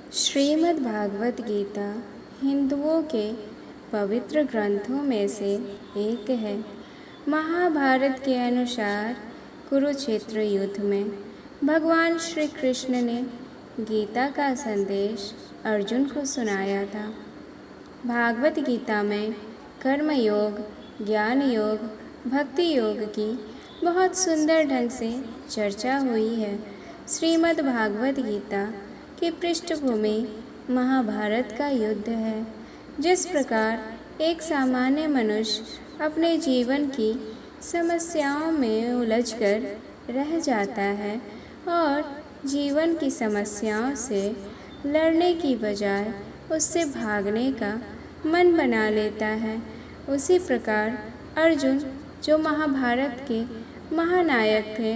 श्रीमद् भागवत गीता हिंदुओं के पवित्र ग्रंथों में से एक है। महाभारत के अनुसार कुरुक्षेत्र युद्ध में भगवान श्री कृष्ण ने गीता का संदेश अर्जुन को सुनाया था। भागवत गीता में कर्म योग, ज्ञान योग, भक्ति योग की बहुत सुंदर ढंग से चर्चा हुई है। श्रीमद् भागवत गीता की पृष्ठभूमि महाभारत का युद्ध है। जिस प्रकार एक सामान्य मनुष्य अपने जीवन की समस्याओं में उलझकर रह जाता है और जीवन की समस्याओं से लड़ने की बजाय उससे भागने का मन बना लेता है, उसी प्रकार अर्जुन, जो महाभारत के महानायक थे,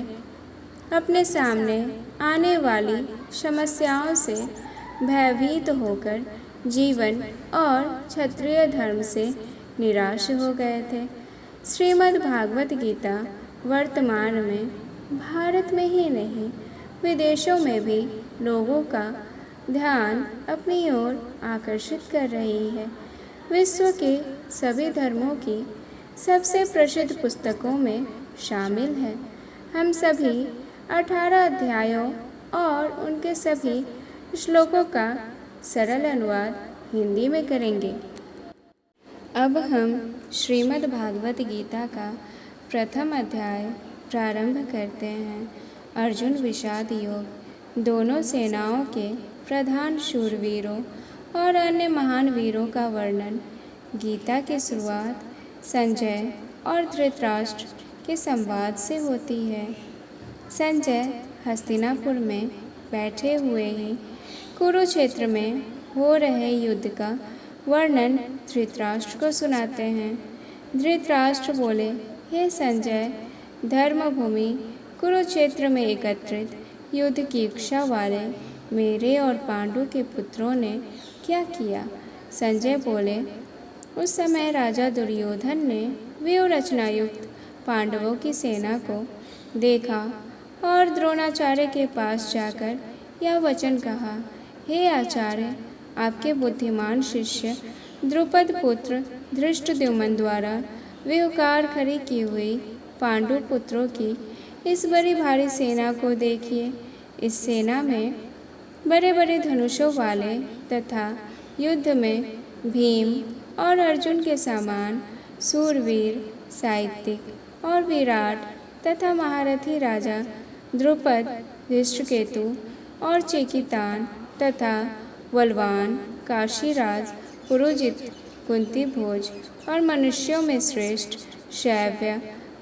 अपने सामने आने वाली समस्याओं से भयभीत होकर जीवन और क्षत्रिय धर्म से निराश हो गए थे। श्रीमद् भागवत गीता वर्तमान में भारत में ही नहीं, विदेशों में भी लोगों का ध्यान अपनी ओर आकर्षित कर रही है। विश्व के सभी धर्मों की सबसे प्रसिद्ध पुस्तकों में शामिल है। हम सभी 18 अध्यायों और उनके सभी श्लोकों का सरल अनुवाद हिंदी में करेंगे। अब हम श्रीमद् भागवत गीता का प्रथम अध्याय प्रारंभ करते हैं। अर्जुन विषाद योग। दोनों सेनाओं के प्रधान शूरवीरों और अन्य महान वीरों का वर्णन। गीता की शुरुआत संजय और धृतराष्ट्र के संवाद से होती है। संजय हस्तिनापुर में बैठे हुए ही कुरुक्षेत्र में हो रहे युद्ध का वर्णन धृतराष्ट्र को सुनाते हैं। धृतराष्ट्र बोले, हे संजय, धर्मभूमि कुरुक्षेत्र में एकत्रित युद्ध की इच्छा वाले मेरे और पांडु के पुत्रों ने क्या किया? संजय बोले, उस समय राजा दुर्योधन ने व्यूहरचनायुक्त पांडवों की सेना को देखा और द्रोणाचार्य के पास जाकर यह वचन कहा, हे आचार्य, आपके बुद्धिमान शिष्य द्रुपद पुत्र धृष्टद्युम्न द्वारा व्यूहकार खड़ी की हुई पांडु पुत्रों की इस बड़ी भारी सेना को देखिए। इस सेना में बड़े बड़े धनुषों वाले तथा युद्ध में भीम और अर्जुन के समान सूरवीर, साहित्यिक और विराट तथा महारथी राजा द्रुपद, धृष्टकेतु और चेकितान तथा बलवान काशीराज, पुरोजित, कुंती भोज और मनुष्यों में श्रेष्ठ शैव्य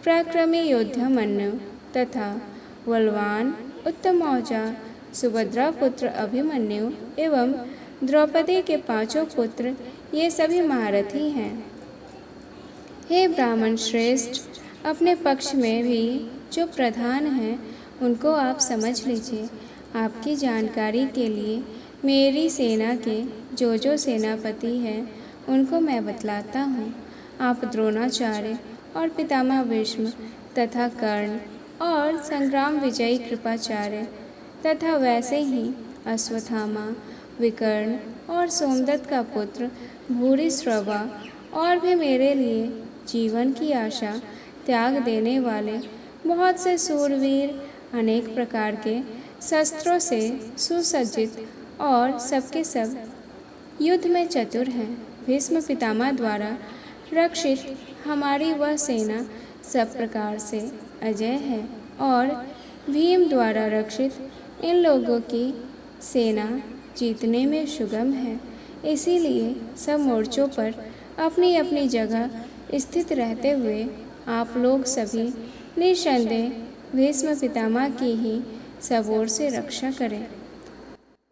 पराक्रमी योद्धा मन्नु तथा बलवान उत्तमौजा सुभद्रा पुत्र अभिमन्यु एवं द्रौपदी के 5 पुत्र, ये सभी महारथी हैं। हे ब्राह्मण श्रेष्ठ, अपने पक्ष में भी जो प्रधान हैं उनको आप समझ लीजिए। आपकी जानकारी के लिए मेरी सेना के जो सेनापति हैं उनको मैं बतलाता हूँ। आप द्रोणाचार्य और पितामह भीष्म तथा कर्ण और संग्राम विजयी कृपाचार्य तथा वैसे ही अश्वत्थामा, विकर्ण और सोमदत्त का पुत्र भूरिश्रवा और भी मेरे लिए जीवन की आशा त्याग देने वाले बहुत से सूरवीर, अनेक प्रकार के शस्त्रों से सुसज्जित और सबके सब युद्ध में चतुर हैं। भीष्म पितामह द्वारा रक्षित हमारी वह सेना सब प्रकार से अजय है और भीम द्वारा रक्षित इन लोगों की सेना जीतने में सुगम है। इसीलिए सब मोर्चों पर अपनी अपनी जगह स्थित रहते हुए आप लोग सभी निसंदेह भीष्म पितामह की ही सब ओर से रक्षा करें।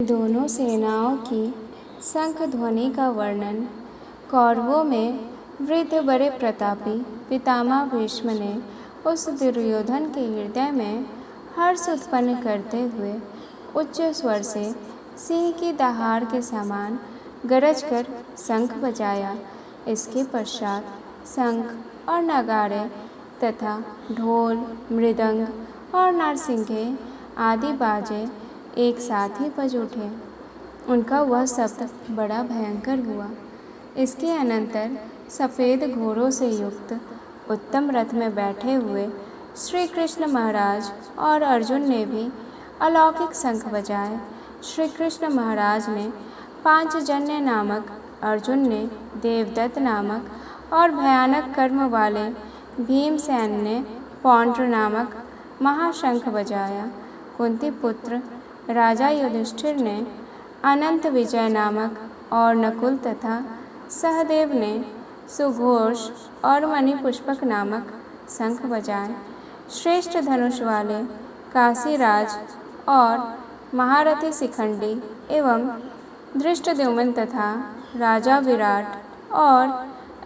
दोनों सेनाओं की शंख ध्वनि का वर्णन। कौरवों में वृद्ध बड़े प्रतापी पितामह भीष्म ने उस दुर्योधन के हृदय में हर्ष उत्पन्न करते हुए उच्च स्वर से सिंह की दहाड़ के समान गरज कर शंख बजाया। इसके पश्चात शंख और नगाड़े तथा ढोल, मृदंग और नरसिंगे आदि बाजे एक साथ ही बज उठे। उनका वह शब्द बड़ा भयंकर हुआ। इसके अनंतर सफ़ेद घोड़ों से युक्त उत्तम रथ में बैठे हुए श्री कृष्ण महाराज और अर्जुन ने भी अलौकिक शंख बजाए। श्री कृष्ण महाराज ने पांचजन्य नामक, अर्जुन ने देवदत्त नामक और भयानक कर्म वाले भीमसेन ने पौंड्र नामक महाशंख बजाया। कुंती पुत्र राजा युधिष्ठिर ने अनंत विजय नामक और नकुल तथा सहदेव ने सुघोष और मणिपुष्पक नामक शंख बजाए। श्रेष्ठ धनुष वाले काशीराज और महारथी शिखंडी एवं धृष्टद्युम्न तथा राजा विराट और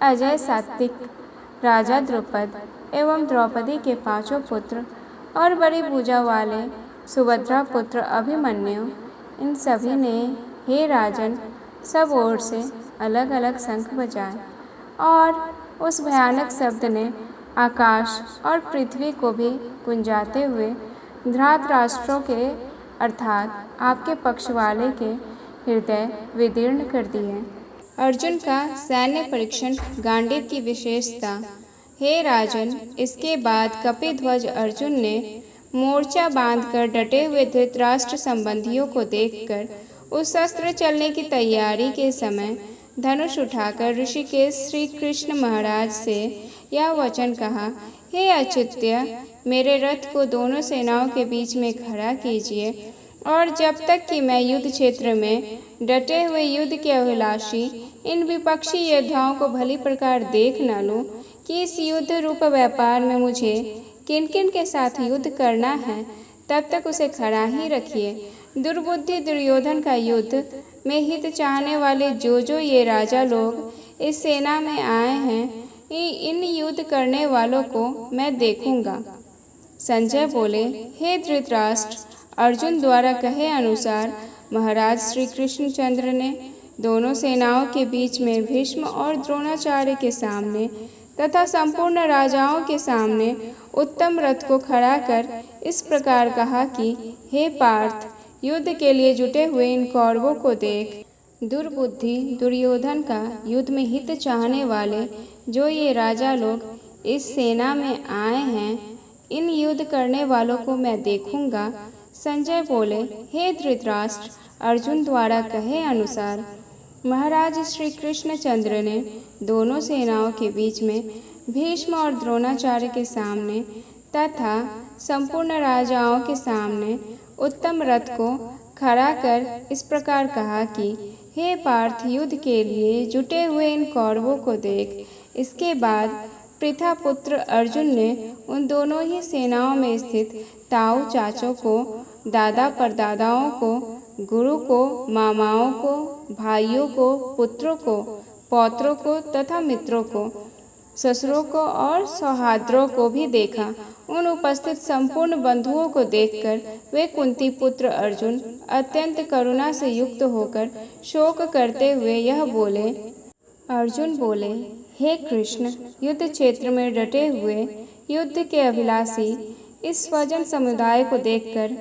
अजय सात्विक, राजा द्रुपद एवं द्रौपदी के पांचों पुत्र और बड़ी भुजा वाले सुभद्रा पुत्र अभिमन्यु, इन सभी ने हे राजन सब ओर से अलग अलग शंख बजाए और उस भयानक शब्द ने आकाश और पृथ्वी को भी गुंजाते हुए धृतराष्ट्रों के अर्थात आपके पक्ष वाले के हृदय विदीर्ण कर दिए। अर्जुन का सैन्य परीक्षण गांडीव की विशेषता। हे राजन, इसके बाद कपिध्वज अर्जुन ने मोर्चा बांधकर डटे हुए धृतराष्ट्र संबंधियों को देखकर उस शस्त्र चलने की तैयारी के समय धनुष उठाकर ऋषिकेश श्री कृष्ण महाराज से यह वचन कहा, हे अच्युत्य, मेरे रथ को दोनों सेनाओं के बीच में खड़ा कीजिए और जब तक कि मैं युद्ध क्षेत्र में डटे हुए युद्ध के अभिलाषी इन विपक्षी योद्धाओं को भली प्रकार देख न लूं कि इस युद्ध रूप व्यापार में मुझे किन किन के साथ युद्ध करना है, तब तक उसे खड़ा ही रखिए। दुर्बुद्धि दुर्योधन का युद्ध में हित चाहने वाले जो ये राजा लोग इस सेना में आए हैं, इन युद्ध करने वालों को मैं देखूंगा। संजय बोले, हे धृतराष्ट्र, अर्जुन द्वारा कहे अनुसार महाराज श्री कृष्णचंद्र ने दोनों सेनाओं के बीच में भीष्म और द्रोणाचार्य के सामने तथा संपूर्ण राजाओं के सामने उत्तम रथ को खड़ा कर इस प्रकार कहा कि हे पार्थ, युद्ध के लिए जुटे हुए इन कौरवों को देख। दुर्बुद्धि दुर्योधन का युद्ध में हित चाहने वाले जो ये राजा लोग इस सेना में आए हैं, इन युद्ध करने वालों को मैं देखूंगा। संजय बोले, हे धृतराष्ट्र, अर्जुन द्वारा कहे अनुसार महाराज श्री कृष्णचंद्र ने दोनों सेनाओं के बीच में भीष्म और द्रोणाचार्य के सामने तथा संपूर्ण राजाओं के सामने उत्तम रथ को खड़ा कर इस प्रकार कहा कि हे पार्थ, युद्ध के लिए जुटे हुए इन कौरवों को देख। इसके बाद पृथा पुत्र अर्जुन ने उन दोनों ही सेनाओं में स्थित ताऊ चाचों को, दादा परदादाओं को, गुरु को, मामाओं को, भाइयों को, पुत्रों को, पौत्रों को तथा मित्रों को, ससुरों को और सौहार्दों को भी देखा। उन उपस्थित संपूर्ण बंधुओं को देखकर वे कुंती पुत्र अर्जुन अत्यंत करुणा से युक्त होकर शोक करते हुए यह बोले। अर्जुन बोले, हे कृष्ण, युद्ध क्षेत्र में डटे हुए युद्ध के अभिलाषी इस स्वजन समुदाय को देखकर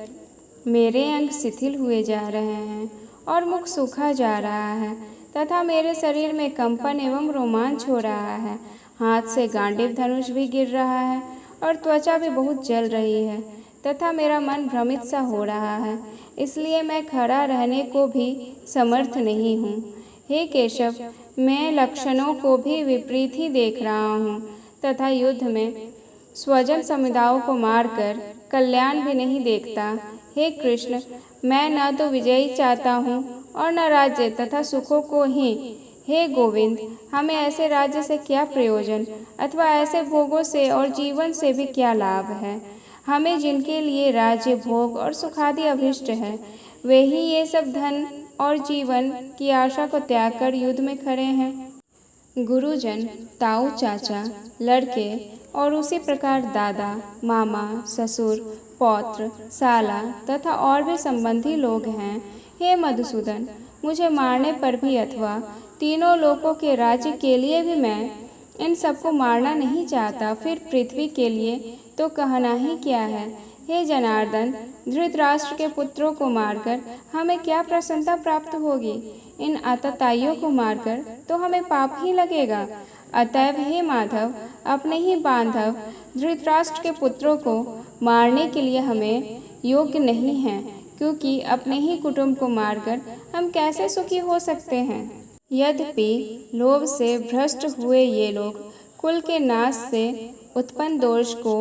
मेरे अंग शिथिल हुए जा रहे हैं और मुख सूखा जा रहा है तथा मेरे शरीर में कंपन एवं रोमांच हो रहा है। हाथ से गांडीव धनुष भी गिर रहा है और त्वचा भी बहुत जल रही है तथा मेरा मन भ्रमित सा हो रहा है, इसलिए मैं खड़ा रहने को भी समर्थ नहीं हूँ। हे केशव, मैं लक्षणों को भी विपरीत ही देख रहा हूँ तथा युद्ध में स्वजन समुदायों को मारकर कल्याण भी नहीं देखता। हे कृष्ण, मैं न तो विजयी चाहता हूँ और न राज्य तथा सुखों को ही। हे गोविंद, हमें ऐसे राज्य से क्या प्रयोजन अथवा ऐसे भोगों से और जीवन से भी क्या लाभ है। हमें जिनके लिए राज्य, भोग और सुखादि अभिष्ट है, वे ही ये सब धन और जीवन की आशा को त्याग कर युद्ध में खड़े हैं। गुरुजन, ताऊ चाचा, लड़के और उसी प्रकार दादा, मामा, ससुर, पौत्र, साला तथा और भी संबंधी लोग हैं। हे मधुसूदन, मुझे मारने पर भी अथवा तीनों लोकों के राज्य के लिए भी मैं इन सबको मारना नहीं चाहता, फिर पृथ्वी के लिए तो कहना ही क्या है। हे जनार्दन, धृतराष्ट्र के पुत्रों को मारकर हमें क्या प्रसन्नता प्राप्त होगी? इन आतताइयों को मारकर तो हमें पाप ही लगेगा। अतएव हे माधव, अपने ही बांधव धृतराष्ट्र के पुत्रों को मारने के लिए हमें योग्य नहीं हैं, क्योंकि अपने ही कुटुंब को मारकर हम कैसे सुखी हो सकते हैं। यद्यपि लोभ से भ्रष्ट हुए ये लोग कुल के नाश से उत्पन्न दोष को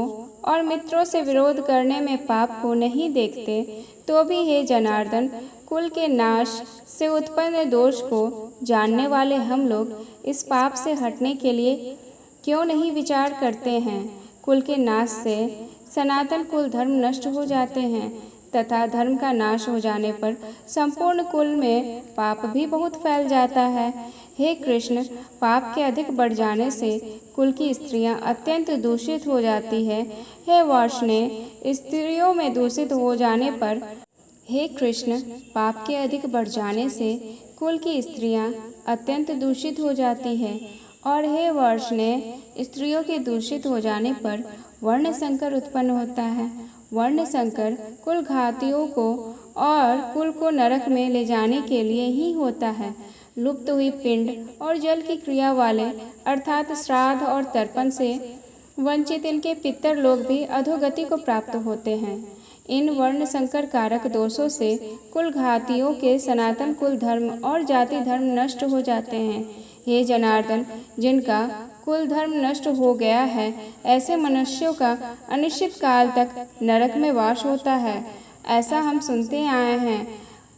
और मित्रों से विरोध करने में पाप को नहीं देखते, तो भी हे जनार्दन, कुल के नाश से उत्पन्न दोष को जानने वाले हम लोग इस पाप से हटने के लिए क्यों नहीं विचार करते हैं। कुल के नाश से सनातन कुल धर्म नष्ट हो जाते हैं तथा धर्म का नाश हो जाने पर संपूर्ण कुल में पाप भी बहुत फैल जाता है। हे कृष्ण, पाप के अधिक बढ़ जाने से कुल की स्त्रियां अत्यंत दूषित हो जाती है। हे वार्ष्णेय, स्त्रियों में दूषित हो जाने पर हे कृष्ण, पाप के अधिक बढ़ जाने से कुल की स्त्रियां अत्यंत दूषित हो जाती है। और हे वार्ष्णेय, स्त्रियों के दूषित हो जाने पर वर्ण संकर उत्पन्न होता है। वर्ण संकर कुल घातियों को और कुल को नरक में ले जाने के लिए ही होता है। लुप्त हुई पिंड और जल की क्रिया वाले अर्थात श्राद्ध और तर्पण से वंचित इनके पितर लोग भी अधोगति को प्राप्त होते हैं। इन वर्ण संकर कारक दोषों से कुल घातियों के सनातन कुल धर्म और जाति धर्म नष्ट हो जाते हैं। हे जनार्दन, जिनका कुल धर्म नष्ट हो गया है, ऐसे मनुष्यों का अनिश्चित काल तक नरक में वास होता है, ऐसा हम सुनते आए हैं।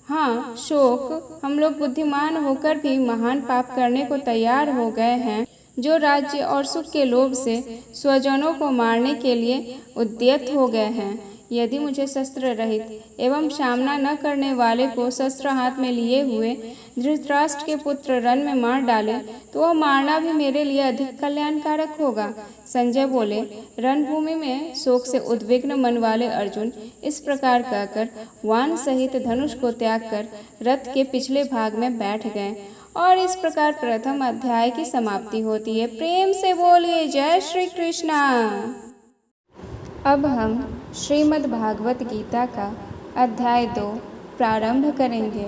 हाँ, शोक, हम लोग बुद्धिमान होकर भी महान पाप करने को तैयार हो गए हैं, जो राज्य और सुख के लोभ से स्वजनों को मारने के लिए उद्यत हो गए हैं। यदि मुझे शस्त्र रहित एवं सामना न करने वाले को शस्त्र हाथ में लिए हुए धृतराष्ट्र के पुत्र रण में मार डाले, तो वह मारना भी मेरे लिए अधिक कल्याणकारक होगा। संजय बोले, रणभूमि में शोक से उद्विग्न मन वाले अर्जुन इस प्रकार कहकर वान सहित धनुष को त्याग कर रथ के पिछले भाग में बैठ गए। और इस प्रकार प्रथम अध्याय की समाप्ति होती है। प्रेम से बोलिए जय श्री कृष्णा। अब हम श्रीमद् भागवत गीता का अध्याय 2 प्रारंभ करेंगे।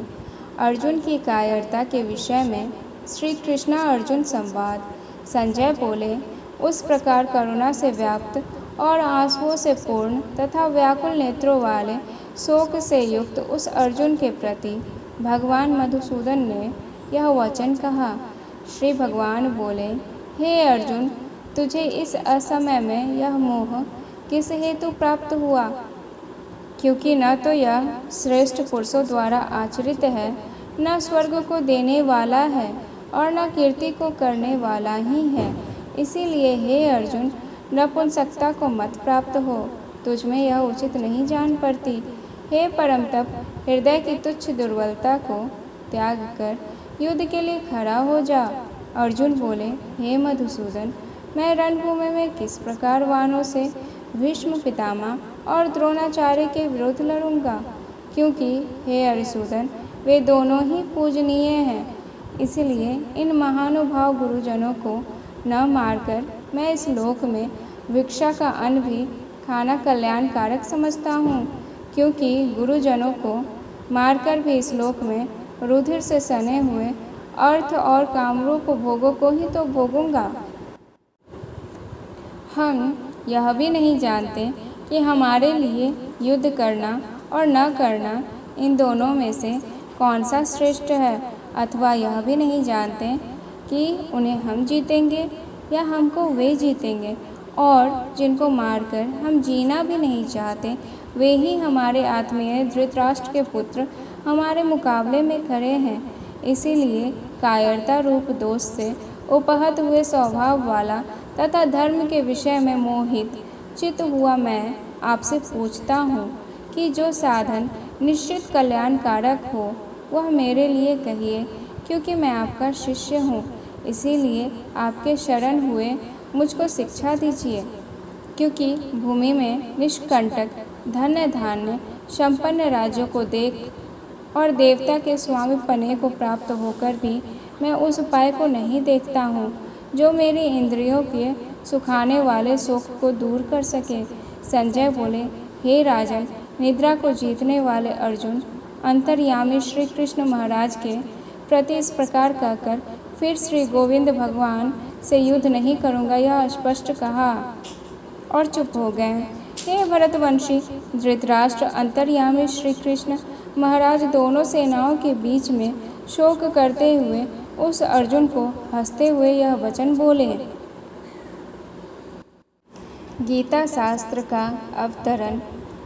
अर्जुन की कायरता के विषय में श्री कृष्णा अर्जुन संवाद। संजय बोले, उस प्रकार करुणा से व्याप्त और आंसुओं से पूर्ण तथा व्याकुल नेत्रों वाले शोक से युक्त उस अर्जुन के प्रति भगवान मधुसूदन ने यह वचन कहा। श्री भगवान बोले, हे अर्जुन, तुझे इस असमय में यह मोह किस हेतु प्राप्त हुआ? क्योंकि न तो यह श्रेष्ठ पुरुषों द्वारा आचरित है, न स्वर्ग को देने वाला है और न कीर्ति को करने वाला ही है। इसीलिए हे अर्जुन, नपुंसकता को मत प्राप्त हो, तुझ में यह उचित नहीं जान पड़ती। हे परम तप, हृदय की तुच्छ दुर्बलता को त्याग कर युद्ध के लिए खड़ा हो जा। अर्जुन बोले, हे मधुसूदन, मैं रणभूमि में किस प्रकार वानों से भीष्म पितामह और द्रोणाचार्य के विरुद्ध लड़ूंगा, क्योंकि हे अरिसूदन, वे दोनों ही पूजनीय हैं। इसलिए इन महानुभाव गुरुजनों को न मारकर मैं इस लोक में भिक्षा का अन्न भी खाना कल्याणकारक समझता हूँ, क्योंकि गुरुजनों को मारकर भी इस लोक में रुधिर से सने हुए अर्थ और कामरूप भोगों को ही तो भोगूंगा। हम यह भी नहीं जानते कि हमारे लिए युद्ध करना और न करना इन दोनों में से कौन सा श्रेष्ठ है, अथवा यह भी नहीं जानते कि उन्हें हम जीतेंगे या हमको वे जीतेंगे। और जिनको मारकर हम जीना भी नहीं चाहते, वे ही हमारे आत्मीय धृतराष्ट्र के पुत्र हमारे मुकाबले में खड़े हैं। इसीलिए कायरता रूप दोष से उपहत हुए स्वभाव वाला तथा धर्म के विषय में मोहित चित्त हुआ मैं आपसे पूछता हूँ कि जो साधन निश्चित कल्याणकारक हो वह मेरे लिए कहिए, क्योंकि मैं आपका शिष्य हूँ। इसीलिए आपके शरण हुए मुझको शिक्षा दीजिए, क्योंकि भूमि में निष्कंटक धन्य धान्य संपन्न राज्यों को देख और देवता के स्वामी पने को प्राप्त होकर भी मैं उस उपाय को नहीं देखता हूँ जो मेरी इंद्रियों के सुखाने वाले शोक को दूर कर सके। संजय बोले, हे राजन, निद्रा को जीतने वाले अर्जुन अंतर्यामी श्री कृष्ण महाराज के प्रति इस प्रकार कहकर फिर श्री गोविंद भगवान से युद्ध नहीं करूँगा यह स्पष्ट कहा और चुप हो गए। हे भरतवंशी, धृतराष्ट्र अंतर्यामी श्री कृष्ण महाराज दोनों सेनाओं के बीच में शोक करते हुए उस अर्जुन को हंसते हुए यह वचन बोले। गीता शास्त्र का अवतरण।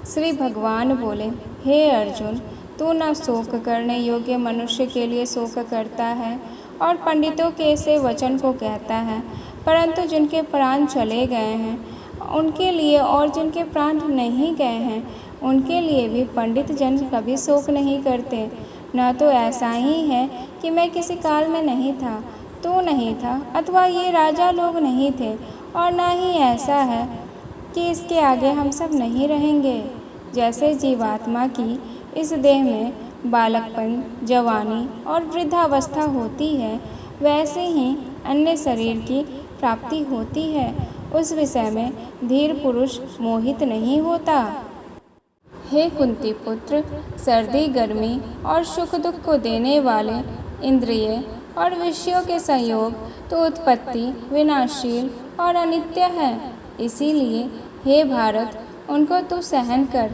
श्री भगवान बोले, हे अर्जुन, तू न शोक करने योग्य मनुष्य के लिए शोक करता है और पंडितों के ऐसे वचन को कहता है, परंतु जिनके प्राण चले गए हैं उनके लिए और जिनके प्राण नहीं गए हैं उनके लिए भी पंडित जन कभी शोक नहीं करते। न तो ऐसा ही है कि मैं किसी काल में नहीं था, तू नहीं था, अथवा ये राजा लोग नहीं थे, और न ही ऐसा है कि इसके आगे हम सब नहीं रहेंगे। जैसे जीवात्मा की इस देह में बालकपन, जवानी और वृद्धावस्था होती है, वैसे ही अन्य शरीर की प्राप्ति होती है। उस विषय में धीर पुरुष मोहित नहीं होता। हे कुंती पुत्र, सर्दी, गर्मी और सुख दुख को देने वाले इंद्रिय और विषयों के संयोग तो उत्पत्ति, विनाशील और अनित्य है। इसीलिए हे भारत, उनको तू सहन कर,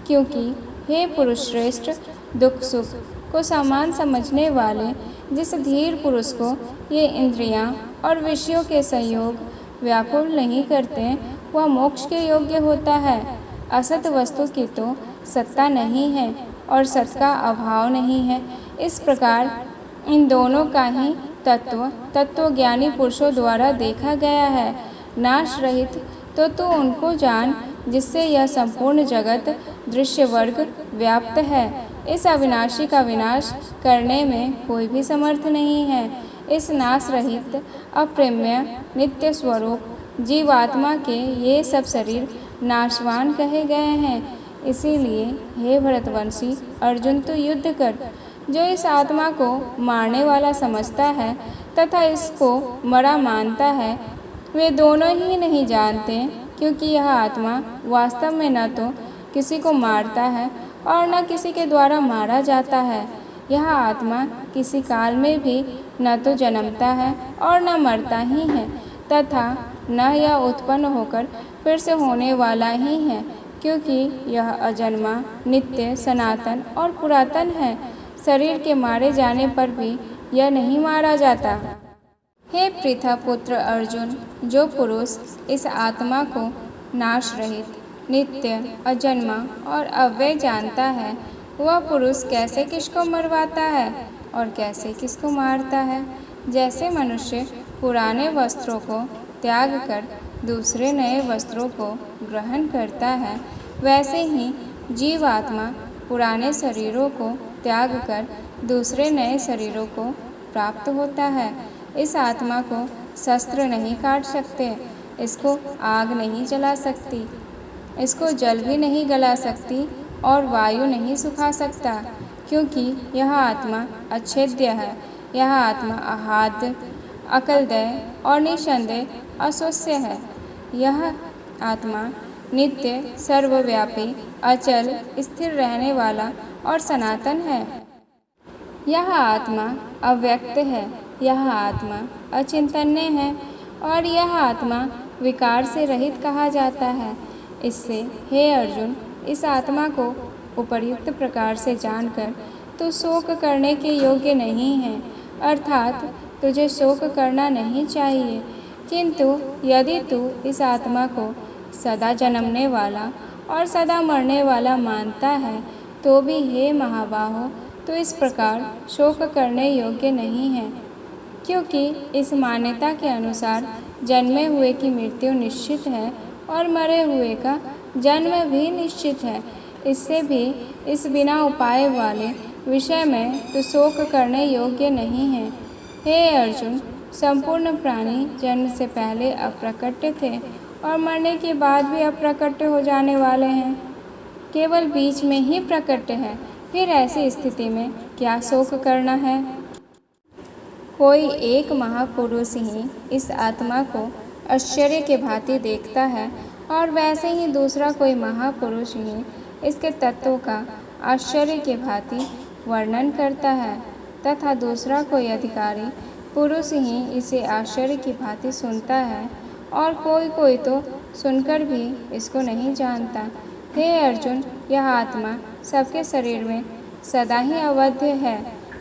क्योंकि हे पुरुष श्रेष्ठ, दुख सुख को समान समझने वाले जिस धीर पुरुष को ये इंद्रियां और विषयों के संयोग व्याकुल नहीं करते, वह मोक्ष के योग्य होता है। असत वस्तु की तो सत्ता नहीं है और सत का अभाव नहीं है। इस प्रकार इन दोनों का ही तत्वज्ञानी पुरुषों द्वारा देखा गया है। नाश रहित तो उनको जान जिससे यह संपूर्ण जगत दृश्य वर्ग व्याप्त है। इस अविनाशी का विनाश करने में कोई भी समर्थ नहीं है। इस नाश रहित अप्रेम्य नित्य स्वरूप जीवात्मा के ये सब शरीर नाशवान कहे गए हैं। इसीलिए हे भरतवंशी अर्जुन, तू युद्ध कर। जो इस आत्मा को मारने वाला समझता है तथा इसको मरा मानता है, वे दोनों ही नहीं जानते, क्योंकि यह आत्मा वास्तव में न तो किसी को मारता है और न किसी के द्वारा मारा जाता है। यह आत्मा किसी काल में भी न तो जन्मता है और न मरता ही है, तथा न यह उत्पन्न होकर फिर से होने वाला ही है, क्योंकि यह अजन्मा, नित्य, सनातन और पुरातन है। शरीर के मारे जाने पर भी यह नहीं मारा जाता। हे पृथा पुत्र अर्जुन, जो पुरुष इस आत्मा को नाश रहित, नित्य, अजन्मा और अव्यय जानता है, वह पुरुष कैसे किसको मरवाता है और कैसे किसको मारता है। जैसे मनुष्य पुराने वस्त्रों को त्याग कर दूसरे नए वस्त्रों को ग्रहण करता है, वैसे ही जीवात्मा पुराने शरीरों को त्याग कर दूसरे नए शरीरों को प्राप्त होता है। इस आत्मा को शस्त्र नहीं काट सकते, इसको आग नहीं जला सकती, इसको जल भी नहीं गला सकती और वायु नहीं सुखा सकता, क्योंकि यह आत्मा अच्छेद्य है। यह आत्मा अहाद्य, अकलदय और निसंदेह अश्वस्य है। यह आत्मा नित्य, सर्वव्यापी, अचल, स्थिर रहने वाला और सनातन है। यह आत्मा अव्यक्त है। यह आत्मा अचिंतन्य है और यह आत्मा विकार से रहित कहा जाता है। इससे हे अर्जुन, इस आत्मा को उपर्युक्त प्रकार से जानकर तू शोक करने के योग्य नहीं है, अर्थात तुझे शोक करना नहीं चाहिए। किंतु यदि तू इस आत्मा को सदा जन्मने वाला और सदा मरने वाला मानता है, तो भी हे महाबाहो, तो इस प्रकार शोक करने योग्य नहीं है, क्योंकि इस मान्यता के अनुसार जन्मे हुए की मृत्यु निश्चित है और मरे हुए का जन्म भी निश्चित है। इससे भी इस बिना उपाय वाले विषय में तो शोक करने योग्य नहीं है। हे अर्जुन, संपूर्ण प्राणी जन्म से पहले अप्रकट्य थे और मरने के बाद भी अप्रकट्य हो जाने वाले हैं, केवल बीच में ही प्रकट्य है। फिर ऐसी स्थिति में क्या शोक करना है। कोई एक महापुरुष ही इस आत्मा को आश्चर्य के भांति देखता है और वैसे ही दूसरा कोई महापुरुष ही इसके तत्वों का आश्चर्य के भांति वर्णन करता है तथा दूसरा कोई अधिकारी पुरुष ही इसे आश्चर्य की भांति सुनता है और कोई कोई तो सुनकर भी इसको नहीं जानता। हे अर्जुन, यह आत्मा सबके शरीर में सदा ही अवध्य है।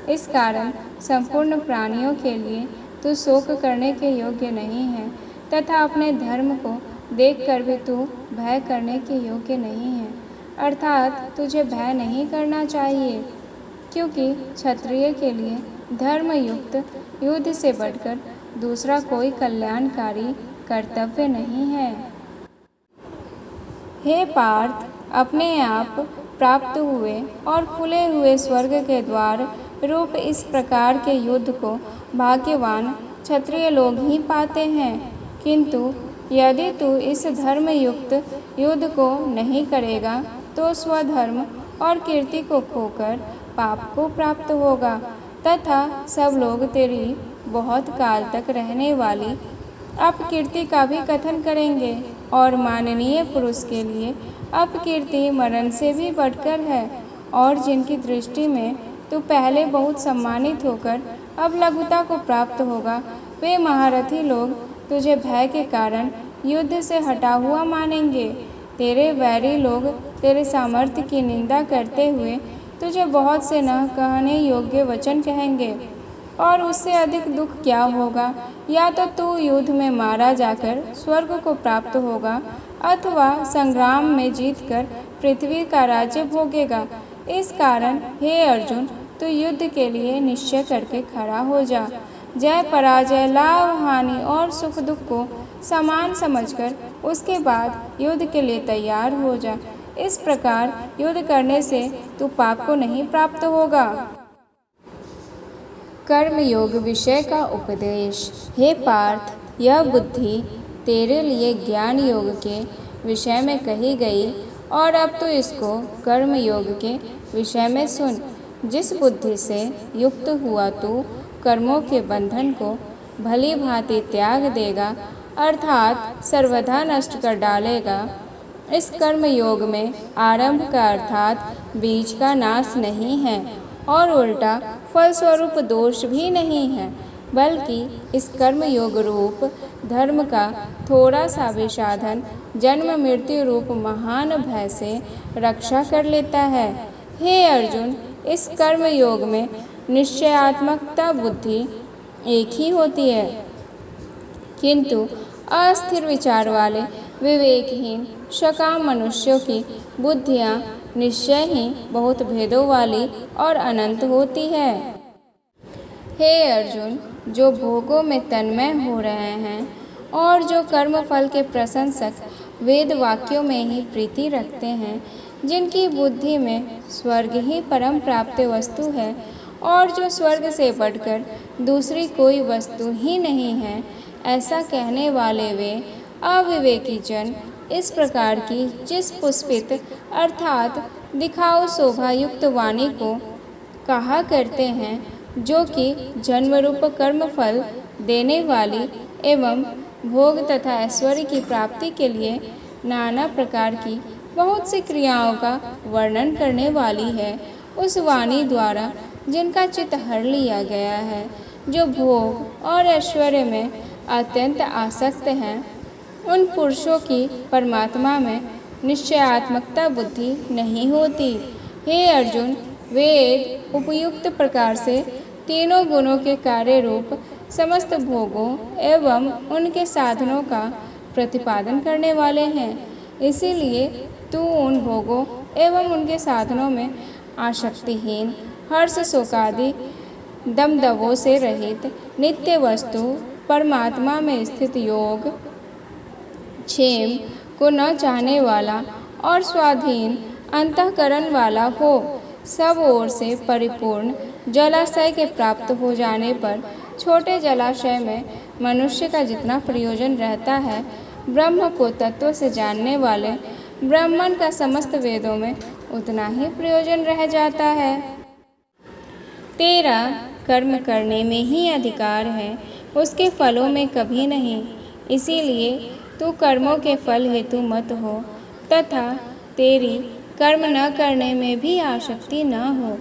इस कारण संपूर्ण प्राणियों के लिए तू शोक करने के योग्य नहीं है तथा अपने धर्म को देखकर भी तू भय करने के योग्य नहीं है। अर्थात तुझे भय नहीं करना चाहिए, क्योंकि क्षत्रिय के लिए धर्मयुक्त युद्ध से बढ़कर दूसरा कोई कल्याणकारी कर्तव्य नहीं है। हे पार्थ, अपने आप प्राप्त हुए और खुले हुए स्वर्ग के द्वार रूप इस प्रकार के युद्ध को भाग्यवान क्षत्रिय लोग ही पाते हैं, किंतु यदि तू इस धर्मयुक्त युद्ध को नहीं करेगा तो स्वधर्म और कीर्ति को खोकर पाप को प्राप्त होगा तथा सब लोग तेरी बहुत काल तक रहने वाली अपकीर्ति का भी कथन करेंगे। और माननीय पुरुष के लिए अपकीर्ति मरण से भी बढ़कर है, और जिनकी दृष्टि में तू पहले बहुत सम्मानित होकर अब लघुता को प्राप्त होगा, वे महारथी लोग तुझे भय के कारण युद्ध से हटा हुआ मानेंगे। तेरे वैरी लोग तेरे सामर्थ्य की निंदा करते हुए तुझे बहुत से न कहने योग्य वचन कहेंगे, और उससे अधिक दुख क्या होगा। या तो तू युद्ध में मारा जाकर स्वर्ग को प्राप्त होगा अथवा संग्राम में जीतकर पृथ्वी का राज्य भोगेगा। इस कारण हे अर्जुन, तू युद्ध के लिए निश्चय करके खड़ा हो जा। जय पराजय, लाभ हानि और सुख दुख को समान समझकर उसके बाद युद्ध के लिए तैयार हो जा। इस प्रकार युद्ध करने से तू पाप को नहीं प्राप्त होगा। कर्मयोग विषय का उपदेश। हे पार्थ, यह बुद्धि तेरे लिए ज्ञान योग के विषय में कही गई, और अब तो इसको कर्म योग के विषय में सुन। जिस बुद्धि से युक्त हुआ तू कर्मों के बंधन को भली भांति त्याग देगा, अर्थात सर्वथा नष्ट कर डालेगा। इस कर्म योग में आरंभ का अर्थात बीज का नाश नहीं है, और उल्टा फलस्वरूप दोष भी नहीं है, बल्कि इस कर्म योग रूप धर्म का थोड़ा सा भी साधन जन्म मृत्यु रूप महान भय से रक्षा कर लेता है। हे अर्जुन, इस कर्म योग में निश्चयात्मकता बुद्धि एक ही होती है, किंतु अस्थिर विचार वाले विवेकहीन सकाम मनुष्यों की बुद्धियाँ निश्चय ही बहुत भेदों वाली और अनंत होती है। हे अर्जुन, जो भोगों में तन्मय हो रहे हैं और जो कर्म फल के प्रशंसक वेद वाक्यों में ही प्रीति रखते हैं, जिनकी बुद्धि में स्वर्ग ही परम प्राप्त वस्तु है और जो स्वर्ग से बढ़कर दूसरी कोई वस्तु ही नहीं है, ऐसा कहने वाले वे अविवेकी जन इस प्रकार की जिस पुष्पित अर्थात दिखाओ शोभायुक्त वाणी को कहा करते हैं, जो कि जन्मरूप कर्म फल देने वाली एवं भोग तथा ऐश्वर्य की प्राप्ति के लिए नाना प्रकार की बहुत सी क्रियाओं का वर्णन करने वाली है, उस वाणी द्वारा जिनका चित्त हर लिया गया है, जो भोग और ऐश्वर्य में अत्यंत आसक्त हैं, उन पुरुषों की परमात्मा में निश्चयात्मकता बुद्धि नहीं होती। हे अर्जुन, वेद उपयुक्त प्रकार से तीनों गुणों के कार्य रूप समस्त भोगों एवं उनके साधनों का प्रतिपादन करने वाले हैं। इसीलिए तू उन भोगों एवं उनके साधनों में आसक्तिहीन, हर्ष शोकादि दमदवों से रहित नित्य वस्तु परमात्मा में स्थित योग क्षेम को न चाहने वाला और स्वाधीन अंतःकरण वाला हो। सब ओर से परिपूर्ण जलाशय के प्राप्त हो जाने पर छोटे जलाशय में मनुष्य का जितना प्रयोजन रहता है, ब्रह्म को तत्व से जानने वाले ब्राह्मण का समस्त वेदों में उतना ही प्रयोजन रह जाता है। तेरा कर्म करने में ही अधिकार है, उसके फलों में कभी नहीं। इसीलिए तू कर्मों के फल हेतु मत हो तथा तेरी कर्म न करने में भी आसक्ति न हो।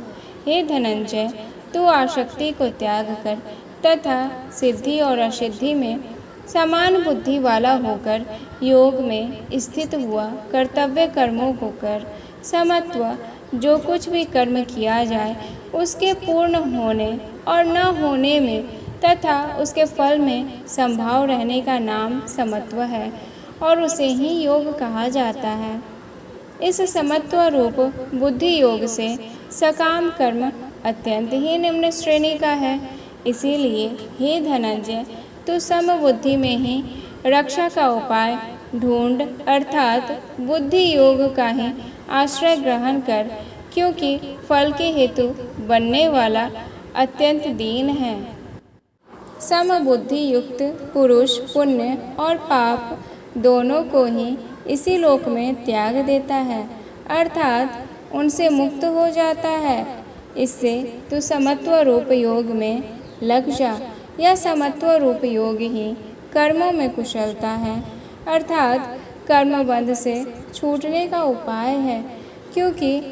हे धनंजय, तू आसक्ति को त्याग कर तथा सिद्धि और असिद्धि में समान बुद्धि वाला होकर योग में स्थित हुआ कर्तव्य कर्मों को कर। समत्व, जो कुछ भी कर्म किया जाए उसके पूर्ण होने और न होने में तथा उसके फल में संभाव रहने का नाम समत्व है और उसे ही योग कहा जाता है। इस समत्व रूप बुद्धि योग से सकाम कर्म अत्यंत ही निम्न श्रेणी का है। इसीलिए हे धनंजय, तू समबुद्धि में ही रक्षा का उपाय ढूंढ अर्थात बुद्धि योग का ही आश्रय ग्रहण कर, क्योंकि फल के हेतु बनने वाला अत्यंत दीन है। समबुद्धि युक्त पुरुष पुण्य और पाप दोनों को ही इसी लोक में त्याग देता है अर्थात उनसे मुक्त हो जाता है। इससे तू समत्व रूप योग में लग जा। यह समत्व रूप योग ही कर्मों में कुशलता है अर्थात कर्मबंध से छूटने का उपाय है, क्योंकि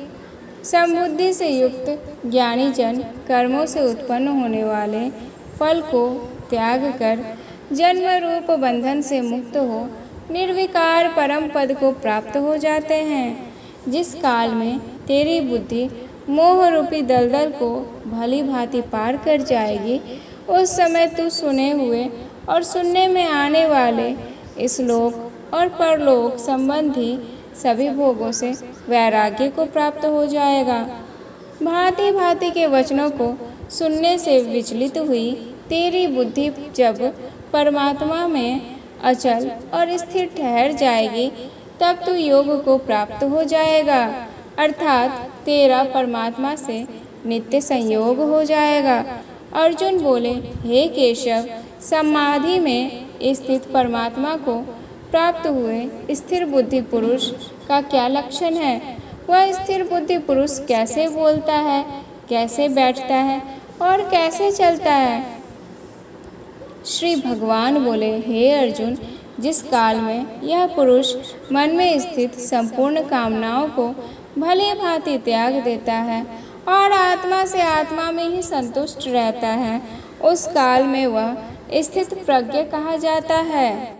समबुद्धि से युक्त ज्ञानी जन कर्मों से उत्पन्न होने वाले फल को त्याग कर जन्म रूप बंधन से मुक्त हो निर्विकार परम पद को प्राप्त हो जाते हैं। जिस काल में तेरी बुद्धि मोह रूपी दलदल को भली भांति पार कर जाएगी, उस समय तू सुने हुए और सुनने में आने वाले इस लोक और परलोक संबंधी सभी भोगों से वैराग्य को प्राप्त हो जाएगा। भांति भांति के वचनों को सुनने से विचलित हुई तेरी बुद्धि जब परमात्मा में अचल और स्थिर ठहर जाएगी, तब तू योग को प्राप्त हो जाएगा अर्थात तेरा परमात्मा से नित्य संयोग हो जाएगा। अर्जुन बोले, हे केशव, समाधि में स्थित परमात्मा को प्राप्त हुए स्थिर बुद्धि पुरुष का क्या लक्षण है? वह स्थिर बुद्धि पुरुष कैसे बोलता है, कैसे बैठता है और कैसे चलता है? श्री भगवान बोले, हे अर्जुन, जिस काल में यह पुरुष मन में स्थित संपूर्ण कामनाओं को भली भांति त्याग देता है और आत्मा से आत्मा में ही संतुष्ट रहता है, उस काल में वह स्थित प्रज्ञ कहा जाता है।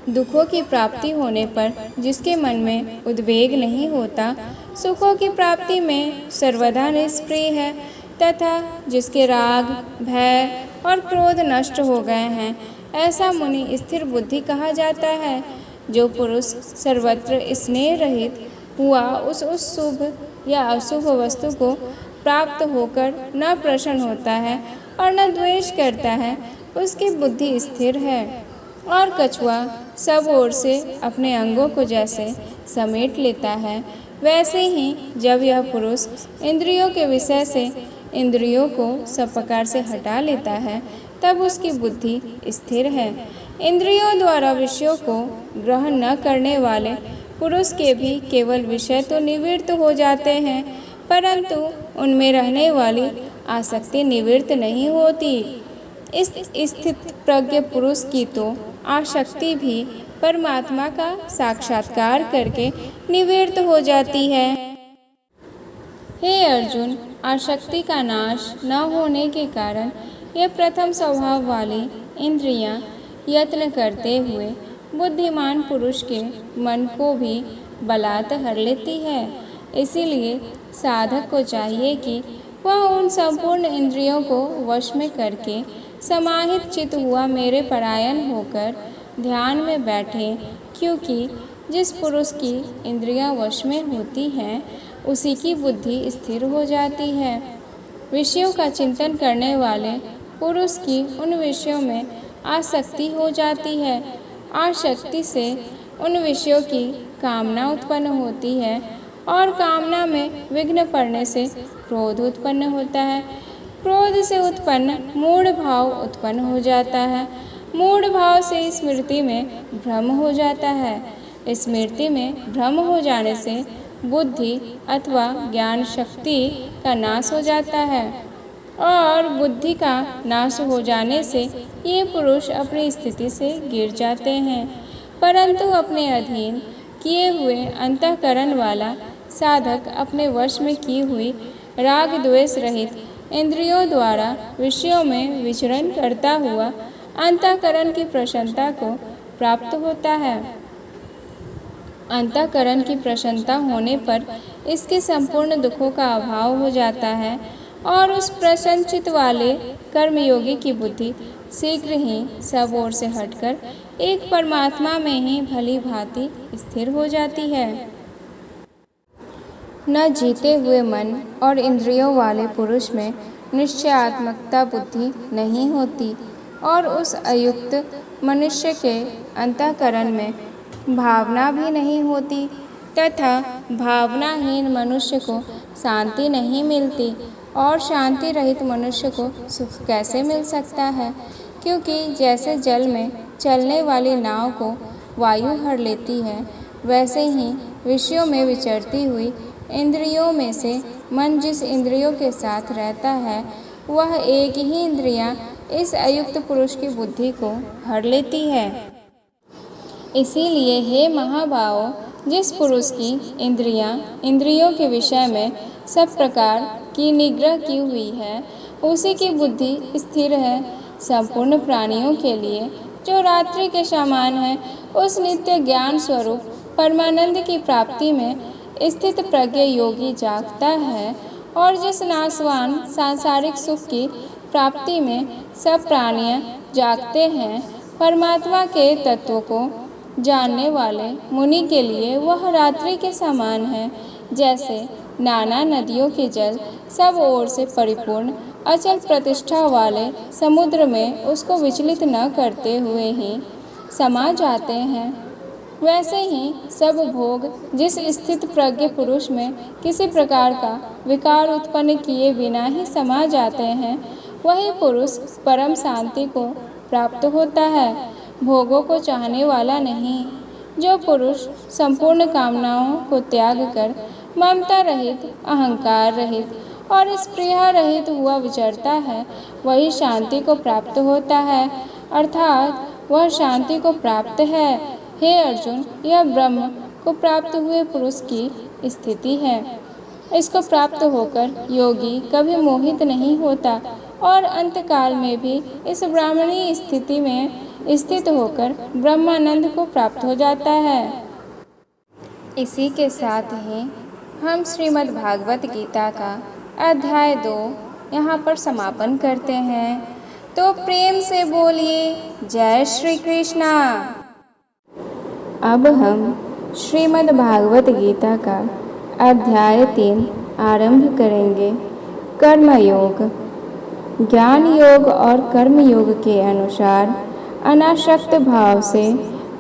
दुखों की प्राप्ति होने पर जिसके मन में उद्वेग नहीं होता, सुखों की प्राप्ति में सर्वदा निष्प्रिय है तथा जिसके राग, भय और क्रोध नष्ट हो गए हैं, ऐसा मुनि स्थिर बुद्धि कहा जाता है। जो पुरुष सर्वत्र स्नेह रहित हुआ उस शुभ या अशुभ वस्तु को प्राप्त होकर न प्रसन्न होता है और न द्वेष करता है, उसकी बुद्धि स्थिर है। और कछुआ सब ओर से अपने अंगों को जैसे समेट लेता है, वैसे ही जब यह पुरुष इंद्रियों के विषय से इंद्रियों को सब प्रकार से हटा लेता है, तब उसकी बुद्धि स्थिर है। इंद्रियों द्वारा विषयों को ग्रहण न करने वाले पुरुष के भी केवल विषय तो निवृत्त हो जाते हैं, परंतु उनमें रहने वाली आसक्ति निवृत्त नहीं होती। इस स्थित प्रज्ञ पुरुष की तो आसक्ति भी परमात्मा का साक्षात्कार करके निवृत्त हो जाती है। हे अर्जुन, आसक्ति का नाश न होने के कारण ये प्रथम स्वभाव वाली इंद्रियां यत्न करते हुए बुद्धिमान पुरुष के मन को भी बलात् हर लेती है। इसीलिए साधक को चाहिए कि वह उन संपूर्ण इंद्रियों को वश में करके समाहित चित्त हुआ मेरे परायण होकर ध्यान में बैठे, क्योंकि जिस पुरुष की इंद्रियां वश में होती हैं, उसी की बुद्धि स्थिर हो जाती है। विषयों का चिंतन करने वाले पुरुष की उन विषयों में आसक्ति हो जाती है। आसक्ति से उन विषयों की कामना उत्पन्न होती है और कामना में विघ्न पड़ने से क्रोध उत्पन्न होता है। क्रोध से उत्पन्न मूढ़ भाव उत्पन्न हो जाता है। मूढ़ भाव से स्मृति में भ्रम हो जाता है। स्मृति में भ्रम हो जाने से बुद्धि अथवा ज्ञान शक्ति का नाश हो जाता है और बुद्धि का नाश हो जाने से ये पुरुष अपनी स्थिति से गिर जाते हैं। परंतु अपने अधीन किए हुए अंतःकरण वाला साधक अपने वश में की हुई राग द्वेष रहित इंद्रियों द्वारा विषयों में विचरण करता हुआ अंतःकरण की प्रसन्नता को प्राप्त होता है। अंतःकरण की प्रसन्नता होने पर इसके संपूर्ण दुखों का अभाव हो जाता है और उस प्रसन्नचित्त वाले कर्मयोगी की बुद्धि शीघ्र ही सब ओर से हटकर एक परमात्मा में ही भली भांति स्थिर हो जाती है। न जीते हुए मन और इंद्रियों वाले पुरुष में निश्चयात्मकता बुद्धि नहीं होती और उस अयुक्त मनुष्य के अंतःकरण में भावना भी नहीं होती तथा भावनाहीन मनुष्य को शांति नहीं मिलती और शांति रहित मनुष्य को सुख कैसे मिल सकता है, क्योंकि जैसे जल में चलने वाली नाव को वायु हर लेती है, वैसे ही विषयों में विचरती हुई इंद्रियों में से मन जिस इंद्रियों के साथ रहता है वह एक ही इंद्रियां इस अयुक्त पुरुष की बुद्धि को हर लेती है। इसीलिए हे महाभावों, जिस पुरुष की इंद्रियां इंद्रियों के विषय में सब प्रकार की निग्रह की हुई है, उसी की बुद्धि स्थिर है। संपूर्ण प्राणियों के लिए जो रात्रि के समान है, उस नित्य ज्ञान स्वरूप परमानंद की प्राप्ति में स्थित प्रज्ञ योगी जागता है और जिस नाशवान सांसारिक सुख की प्राप्ति में सब प्राणियां जागते हैं, परमात्मा के तत्व को जानने वाले मुनि के लिए वह रात्रि के समान है। जैसे नाना नदियों के जल सब ओर से परिपूर्ण अचल प्रतिष्ठा वाले समुद्र में उसको विचलित न करते हुए ही समा जाते हैं, वैसे ही सब भोग जिस स्थित प्रज्ञ पुरुष में किसी प्रकार का विकार उत्पन्न किए बिना ही समा जाते हैं, वही पुरुष परम शांति को प्राप्त होता है, भोगों को चाहने वाला नहीं। जो पुरुष संपूर्ण कामनाओं को त्याग कर ममता रहित, अहंकार रहित और स्पृहा रहित हुआ विचरता है, वही शांति को प्राप्त होता है, अर्थात वह शांति को प्राप्त है। हे अर्जुन, यह ब्रह्म को प्राप्त हुए पुरुष की स्थिति है। इसको प्राप्त होकर योगी कभी मोहित नहीं होता और अंतकाल में भी इस ब्राह्मणी स्थिति में स्थित होकर ब्रह्मानंद को प्राप्त हो जाता है। इसी के साथ ही हम श्रीमद् भागवत गीता का अध्याय 2 यहाँ पर समापन करते हैं। तो प्रेम से बोलिए जय श्री कृष्णा। अब हम श्रीमद् भागवत गीता का अध्याय 3 आरंभ करेंगे। कर्मयोग। ज्ञान योग और कर्म योग के अनुसार अनासक्त भाव से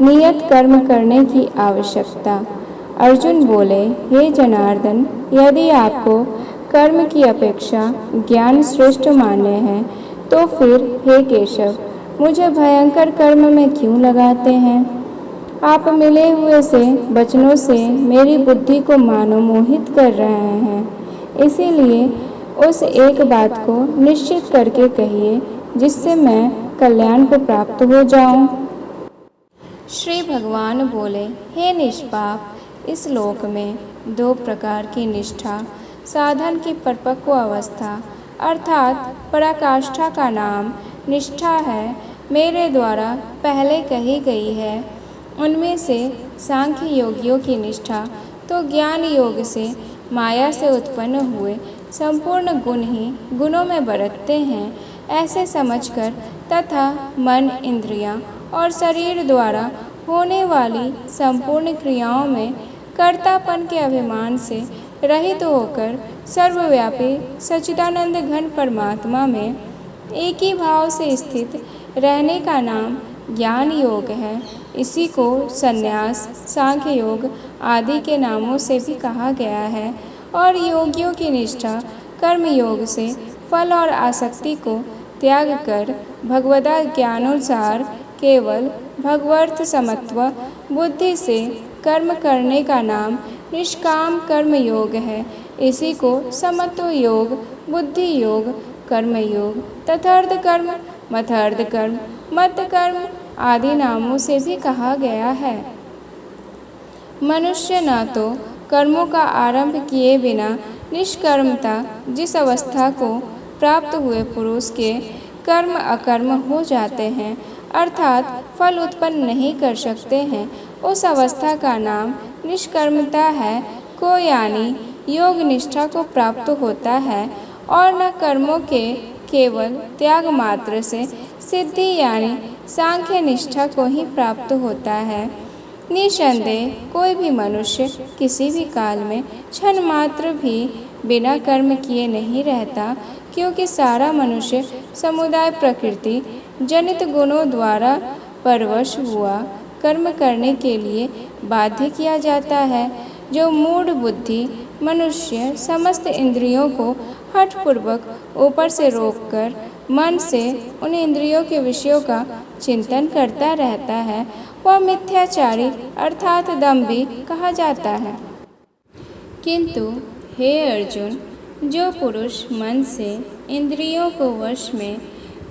नियत कर्म करने की आवश्यकता। अर्जुन बोले, हे जनार्दन, यदि आपको कर्म की अपेक्षा ज्ञान श्रेष्ठ मानने हैं तो फिर हे केशव, मुझे भयंकर कर्म में क्यों लगाते हैं? आप मिले हुए से वचनों से मेरी बुद्धि को मानो मोहित कर रहे हैं। इसीलिए उस एक बात को निश्चित करके कहिए जिससे मैं कल्याण को प्राप्त हो जाऊं। श्री भगवान बोले, हे निष्पाप, इस लोक में 2 प्रकार की निष्ठा साधन की परिपक्व अवस्था अर्थात पराकाष्ठा का नाम निष्ठा है, मेरे द्वारा पहले कही गई है। उनमें से सांख्य योगियों की निष्ठा तो ज्ञान योग से माया से उत्पन्न हुए संपूर्ण गुण ही गुणों में बरतते हैं ऐसे समझकर तथा मन, इंद्रियां और शरीर द्वारा होने वाली संपूर्ण क्रियाओं में कर्तापन के अभिमान से रहित होकर सर्वव्यापी सच्चिदानंद घन परमात्मा में एक ही भाव से स्थित रहने का नाम ज्ञान योग है। इसी को संन्यास, सांख्य योग आदि के नामों से भी कहा गया है। और योगियों की निष्ठा कर्म योग से फल और आसक्ति को त्याग कर भगवदा ज्ञानुसार केवल भगवर्थ समत्व बुद्धि से कर्म करने का नाम निष्काम कर्म योग है। इसी को समत्व योग, बुद्धि योग, कर्म योग, तथार्थ कर्म, मथार्थ कर्म, मत कर्म, आदि नामों से भी कहा गया है। मनुष्य न तो कर्मों का आरंभ किए बिना निष्कर्मता जिस अवस्था को प्राप्त हुए पुरुष के कर्म अकर्म हो जाते हैं अर्थात फल उत्पन्न नहीं कर सकते हैं, उस अवस्था का नाम निष्कर्मता है को यानी योग निष्ठा को प्राप्त होता है और न कर्मों के केवल त्याग मात्र से सिद्धि यानी सांख्य निष्ठा को ही प्राप्त होता है। निसंदेह कोई भी मनुष्य किसी भी काल में क्षण मात्र भी बिना कर्म किए नहीं रहता, क्योंकि सारा मनुष्य समुदाय प्रकृति जनित गुणों द्वारा परवश हुआ कर्म करने के लिए बाध्य किया जाता है। जो मूढ़ बुद्धि मनुष्य समस्त इंद्रियों को हठपूर्वक ऊपर से रोककर मन से उन इंद्रियों के विषयों का चिंतन करता रहता है, वह मिथ्याचारी अर्थात दंभी कहा जाता है। किंतु हे अर्जुन, जो पुरुष मन से इंद्रियों को वश में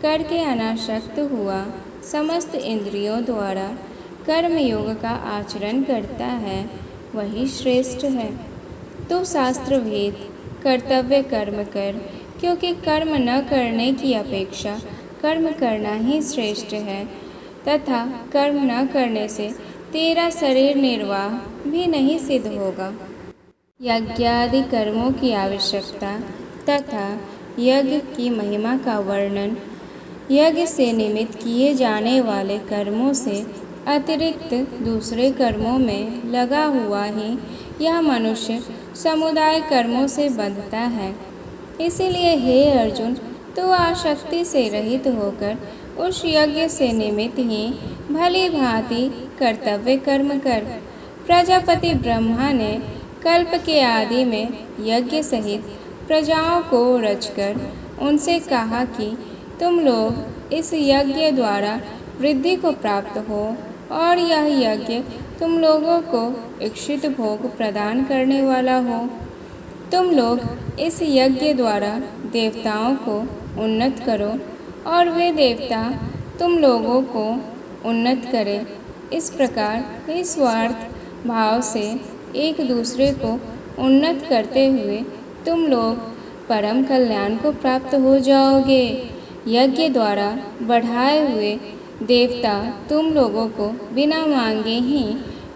करके अनासक्त हुआ समस्त इंद्रियों द्वारा कर्म योग का आचरण करता है, वही श्रेष्ठ है। तो शास्त्र भेद कर्तव्य कर्म कर, क्योंकि कर्म न करने की अपेक्षा कर्म करना ही श्रेष्ठ है, तथा कर्म न करने से तेरा शरीर निर्वाह भी नहीं सिद्ध होगा। यज्ञादि कर्मों की आवश्यकता तथा यज्ञ की महिमा का वर्णन, यज्ञ से निमित्त किए जाने वाले कर्मों से अतिरिक्त दूसरे कर्मों में लगा हुआ ही यह मनुष्य समुदाय कर्मों से बंधता है। इसीलिए हे अर्जुन, तू आसक्ति से रहित होकर उस यज्ञ से निमित्त ही भली भांति कर्तव्य कर्म कर। प्रजापति ब्रह्मा ने कल्प के आदि में यज्ञ सहित प्रजाओं को रचकर उनसे कहा कि तुम लोग इस यज्ञ द्वारा वृद्धि को प्राप्त हो और यह यज्ञ तुम लोगों को इच्छित भोग प्रदान करने वाला हो। तुम लोग इस यज्ञ द्वारा देवताओं को उन्नत करो और वे देवता तुम लोगों को उन्नत करें। इस प्रकार निस्वार्थ भाव से एक दूसरे को उन्नत करते हुए तुम लोग परम कल्याण को प्राप्त हो जाओगे। यज्ञ द्वारा बढ़ाए हुए देवता तुम लोगों को बिना मांगे ही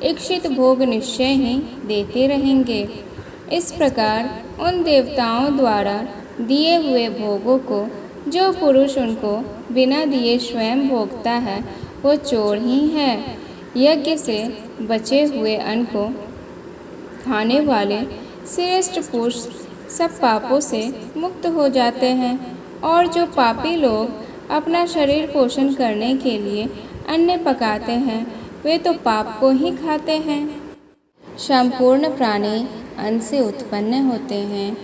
इच्छित भोग निश्चय ही देते रहेंगे। इस प्रकार उन देवताओं द्वारा दिए हुए भोगों को जो पुरुष उनको बिना दिए स्वयं भोगता है, वो चोर ही है। यज्ञ से बचे हुए अन्न को खाने वाले श्रेष्ठ पुरुष सब पापों से मुक्त हो जाते हैं, और जो पापी लोग अपना शरीर पोषण करने के लिए अन्न पकाते हैं, वे तो पाप को ही खाते हैं। संपूर्ण प्राणी अन्न से उत्पन्न होते हैं।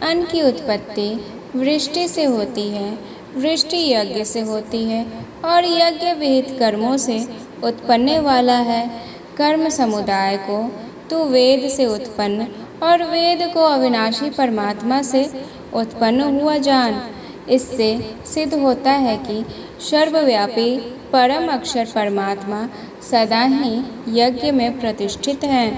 अन्न की उत्पत्ति वृष्टि से होती है, वृष्टि यज्ञ से होती है और यज्ञ विहित कर्मों से उत्पन्न वाला है। कर्म समुदाय को तू वेद से उत्पन्न और वेद को अविनाशी परमात्मा से उत्पन्न हुआ जान। इससे सिद्ध होता है कि सर्वव्यापी परम अक्षर परमात्मा सदा ही यज्ञ में प्रतिष्ठित है।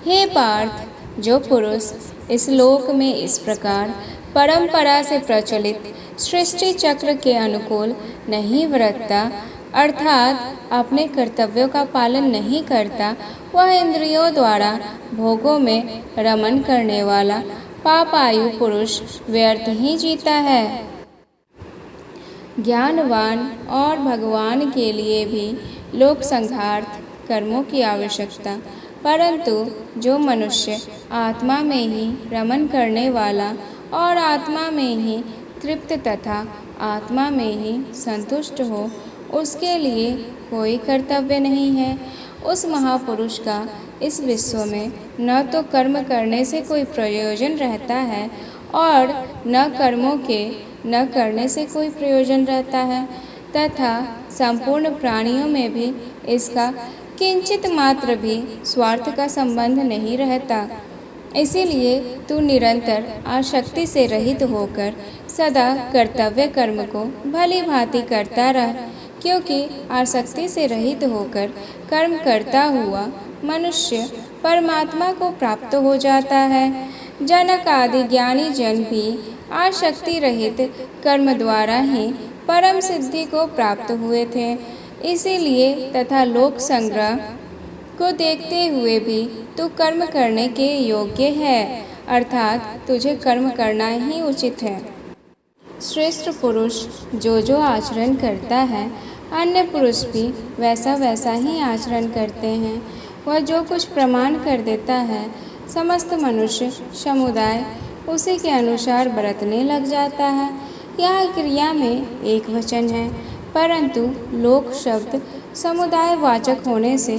हे पार्थ, जो पुरुष इस लोक में इस प्रकार परंपरा से प्रचलित सृष्टि चक्र के अनुकूल नहीं वर्तता, अर्थात अपने कर्तव्यों का पालन नहीं करता, वह इंद्रियों द्वारा भोगों में रमन करने वाला पापायु पुरुष व्यर्थ ही जीता है। ज्ञानवान और भगवान के लिए भी लोक संघार्थ कर्मों की आवश्यकता, परंतु जो मनुष्य आत्मा में ही रमन करने वाला और आत्मा में ही तृप्त तथा आत्मा में ही संतुष्ट हो, उसके लिए कोई कर्तव्य नहीं है। उस महापुरुष का इस विश्व में न तो कर्म करने से कोई प्रयोजन रहता है और न कर्मों के न करने से कोई प्रयोजन रहता है, तथा संपूर्ण प्राणियों में भी इसका किंचित मात्र भी स्वार्थ का संबंध नहीं रहता। इसीलिए तू निरंतर आसक्ति से रहित होकर सदा कर्तव्य कर्म को भली भांति करता रह, क्योंकि आसक्ति से रहित होकर कर्म करता हुआ मनुष्य परमात्मा को प्राप्त हो जाता है। जनक आदि ज्ञानी जन भी आसक्ति रहित कर्म द्वारा ही परम सिद्धि को प्राप्त हुए थे। इसीलिए तथा लोक संग्रह को देखते हुए भी तू कर्म करने के योग्य है, अर्थात तुझे कर्म करना ही उचित है। श्रेष्ठ पुरुष जो आचरण करता है, अन्य पुरुष भी वैसा वैसा ही आचरण करते हैं। वह जो कुछ प्रमाण कर देता है, समस्त मनुष्य समुदाय उसी के अनुसार बरतने लग जाता है। यह क्रिया में एक वचन है, परंतु लोक शब्द समुदाय वाचक होने से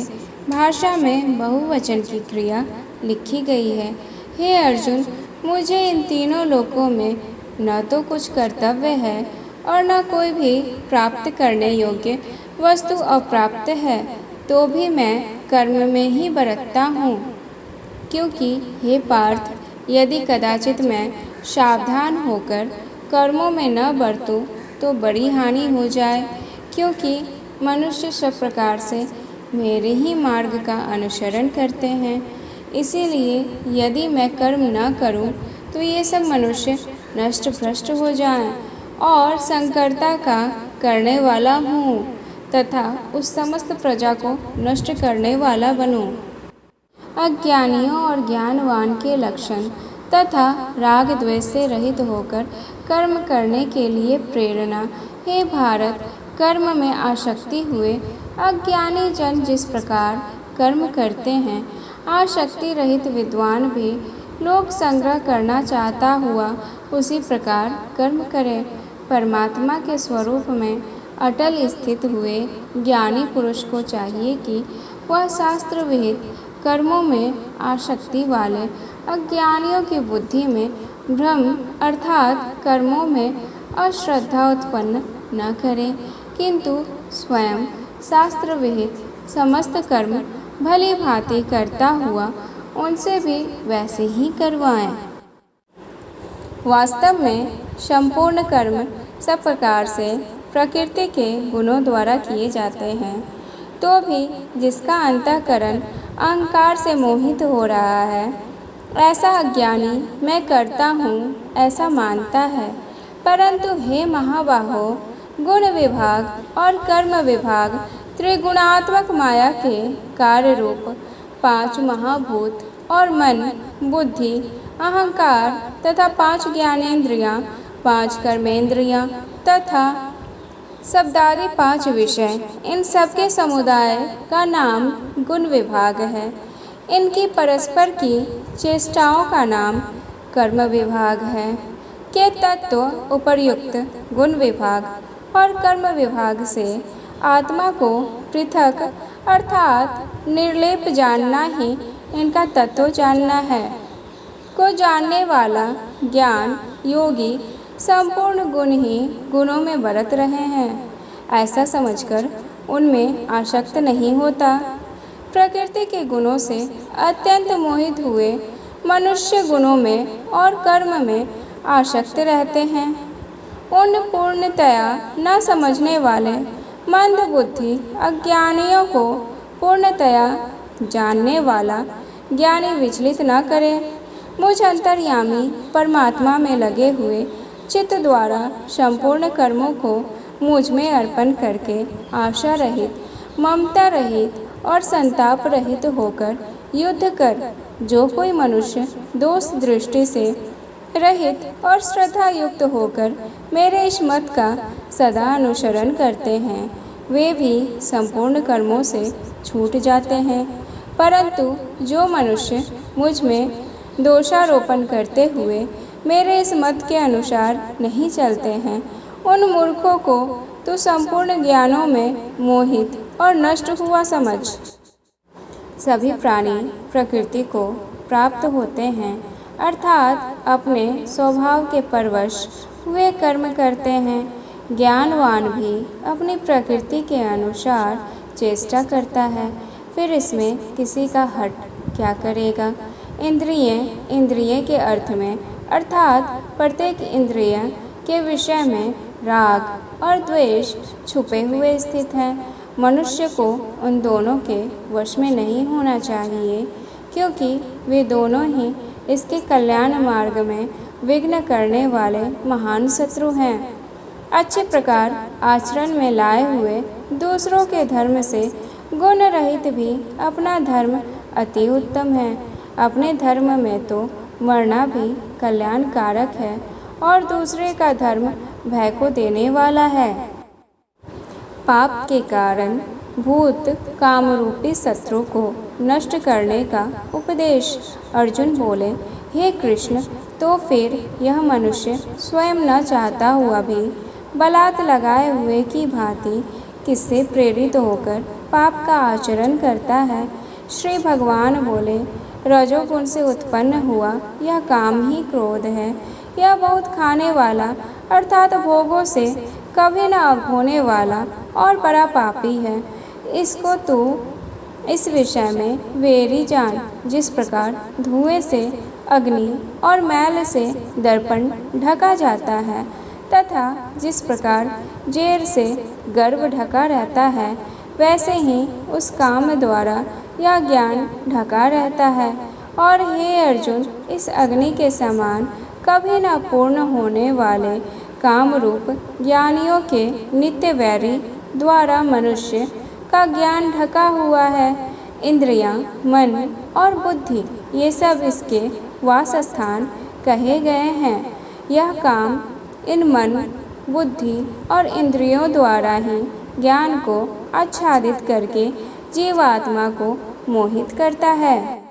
भाषा में बहुवचन की क्रिया लिखी गई है। हे अर्जुन, मुझे इन तीनों लोकों में न तो कुछ कर्तव्य है और न कोई भी प्राप्त करने योग्य वस्तु अप्राप्त है, तो भी मैं कर्म में ही बरतता हूँ। क्योंकि हे पार्थ, यदि कदाचित मैं सावधान होकर कर्मों में न बरतूं तो बड़ी हानि हो जाए, क्योंकि मनुष्य सब प्रकार से मेरे ही मार्ग का अनुसरण करते हैं। इसीलिए यदि मैं कर्म न करूं तो ये सब मनुष्य नष्ट भ्रष्ट हो जाएं और संकरता का करने वाला हूँ तथा उस समस्त प्रजा को नष्ट करने वाला बनूं। अज्ञानियों और ज्ञानवान के लक्षण तथा राग द्वेष से रहित होकर कर्म करने के लिए प्रेरणा। हे भारत, कर्म में आसक्ति हुए अज्ञानी जन जिस प्रकार कर्म करते हैं, आसक्ति रहित विद्वान भी लोक संग्रह करना चाहता हुआ उसी प्रकार कर्म करे। परमात्मा के स्वरूप में अटल स्थित हुए ज्ञानी पुरुष को चाहिए कि वह शास्त्र विहित कर्मों में आसक्ति वाले अज्ञानियों की बुद्धि में भ्रम अर्थात कर्मों में अश्रद्धा उत्पन्न न करे, किंतु स्वयं शास्त्र विहित समस्त कर्म भली भांति करता हुआ उनसे भी वैसे ही करवाएं। वास्तव में संपूर्ण कर्म सब प्रकार से प्रकृति के गुणों द्वारा किए जाते हैं, तो भी जिसका अंतःकरण अहंकार से मोहित हो रहा है, ऐसा अज्ञानी मैं करता हूँ ऐसा मानता है। परंतु हे महाबाहो, गुण विभाग और कर्म विभाग त्रिगुणात्मक माया के कार्य रूप 5 महाभूत और मन, बुद्धि, अहंकार तथा 5 ज्ञानेंद्रियाँ, 5 कर्मेंद्रियाँ तथा शब्दादि 5 विषय, इन सबके समुदाय का नाम गुण विभाग है। इनकी परस्पर की चेष्टाओं का नाम कर्म विभाग है। के तत्व उपर्युक्त गुण विभाग और कर्म विभाग से आत्मा को पृथक अर्थात निर्लेप जानना ही इनका तत्व जानना है। को जानने वाला ज्ञान योगी संपूर्ण गुण ही गुणों में बरत रहे हैं, ऐसा समझकर उनमें आसक्त नहीं होता। प्रकृति के गुणों से अत्यंत मोहित हुए मनुष्य गुणों में और कर्म में आसक्त रहते हैं। उन पूर्णतया न समझने वाले मंद बुद्धि अज्ञानियों को पूर्णतया जानने वाला ज्ञानी विचलित न करे। मुझ अंतर्यामी परमात्मा में लगे हुए चित्त द्वारा संपूर्ण कर्मों को मुझ में अर्पण करके आशा रहित, ममता रहित और संताप रहित होकर युद्ध कर जो कोई मनुष्य दोष दृष्टि से रहित और श्रद्धा युक्त होकर मेरे इस मत का सदा अनुसरण करते हैं, वे भी संपूर्ण कर्मों से छूट जाते हैं। परंतु जो मनुष्य मुझ में दोषारोपण करते हुए मेरे इस मत के अनुसार नहीं चलते हैं, उन मूर्खों को तो संपूर्ण ज्ञानों में मोहित और नष्ट हुआ समझ। सभी प्राणी प्रकृति को प्राप्त होते हैं, अर्थात अपने स्वभाव के परवश हुए कर्म करते हैं। ज्ञानवान भी अपनी प्रकृति के अनुसार चेष्टा करता है, फिर इसमें किसी का हट क्या करेगा। इंद्रिय के अर्थ में अर्थात प्रत्येक इंद्रिय के विषय में राग और द्वेष छुपे हुए स्थित हैं। मनुष्य को उन दोनों के वश में नहीं होना चाहिए, क्योंकि वे दोनों ही इसके कल्याण मार्ग में विघ्न करने वाले महान शत्रु हैं। अच्छे प्रकार आचरण में लाए हुए दूसरों के धर्म से गुण रहित भी अपना धर्म अति उत्तम है। अपने धर्म में तो मरना भी कल्याणकारक है और दूसरे का धर्म भय को देने वाला है। पाप के कारण भूत कामरूपी शत्रु को नष्ट करने का उपदेश। अर्जुन बोले, हे कृष्ण, तो फिर यह मनुष्य स्वयं न चाहता हुआ भी बलात् लगाए हुए की भांति किससे प्रेरित होकर पाप का आचरण करता है? श्री भगवान बोले, रजोगुण से उत्पन्न हुआ यह काम ही क्रोध है। यह बहुत खाने वाला अर्थात भोगों से कभी न अब होने वाला और बड़ा पापी है। इसको तू इस विषय में वेरी जान। जिस प्रकार धुएं से अग्नि और मैल से दर्पण ढका जाता है तथा जिस प्रकार जेर से गर्भ ढका रहता है, वैसे ही उस काम द्वारा यह ज्ञान ढका रहता है। और हे अर्जुन, इस अग्नि के समान कभी न पूर्ण होने वाले काम रूप ज्ञानियों के नित्य वैरी द्वारा मनुष्य का ज्ञान ढका हुआ है। इंद्रियां, मन और बुद्धि ये सब इसके वासस्थान कहे गए हैं। यह काम इन मन, बुद्धि और इंद्रियों द्वारा ही ज्ञान को आच्छादित करके जीवात्मा को मोहित करता है।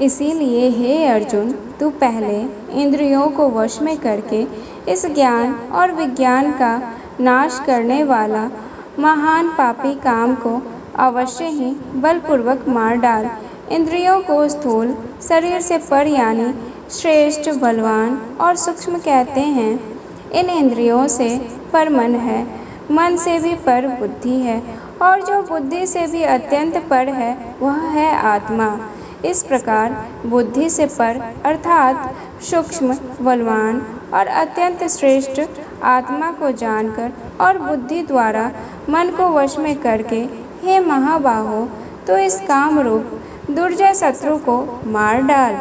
इसीलिए हे अर्जुन, तू पहले इंद्रियों को वश में करके इस ज्ञान और विज्ञान का नाश करने वाला महान पापी काम को अवश्य ही बलपूर्वक मार डाल। इंद्रियों को स्थूल शरीर से पर यानी श्रेष्ठ, बलवान और सूक्ष्म कहते हैं। इन इंद्रियों से पर मन है, मन से भी पर बुद्धि है और जो बुद्धि से भी अत्यंत पर है वह है आत्मा। इस प्रकार बुद्धि से पर अर्थात सूक्ष्म, बलवान और अत्यंत श्रेष्ठ आत्मा को जानकर और बुद्धि द्वारा मन को वश में करके, हे महाबाहो, तो इस काम रूप दुर्जय शत्रु को मार डाल।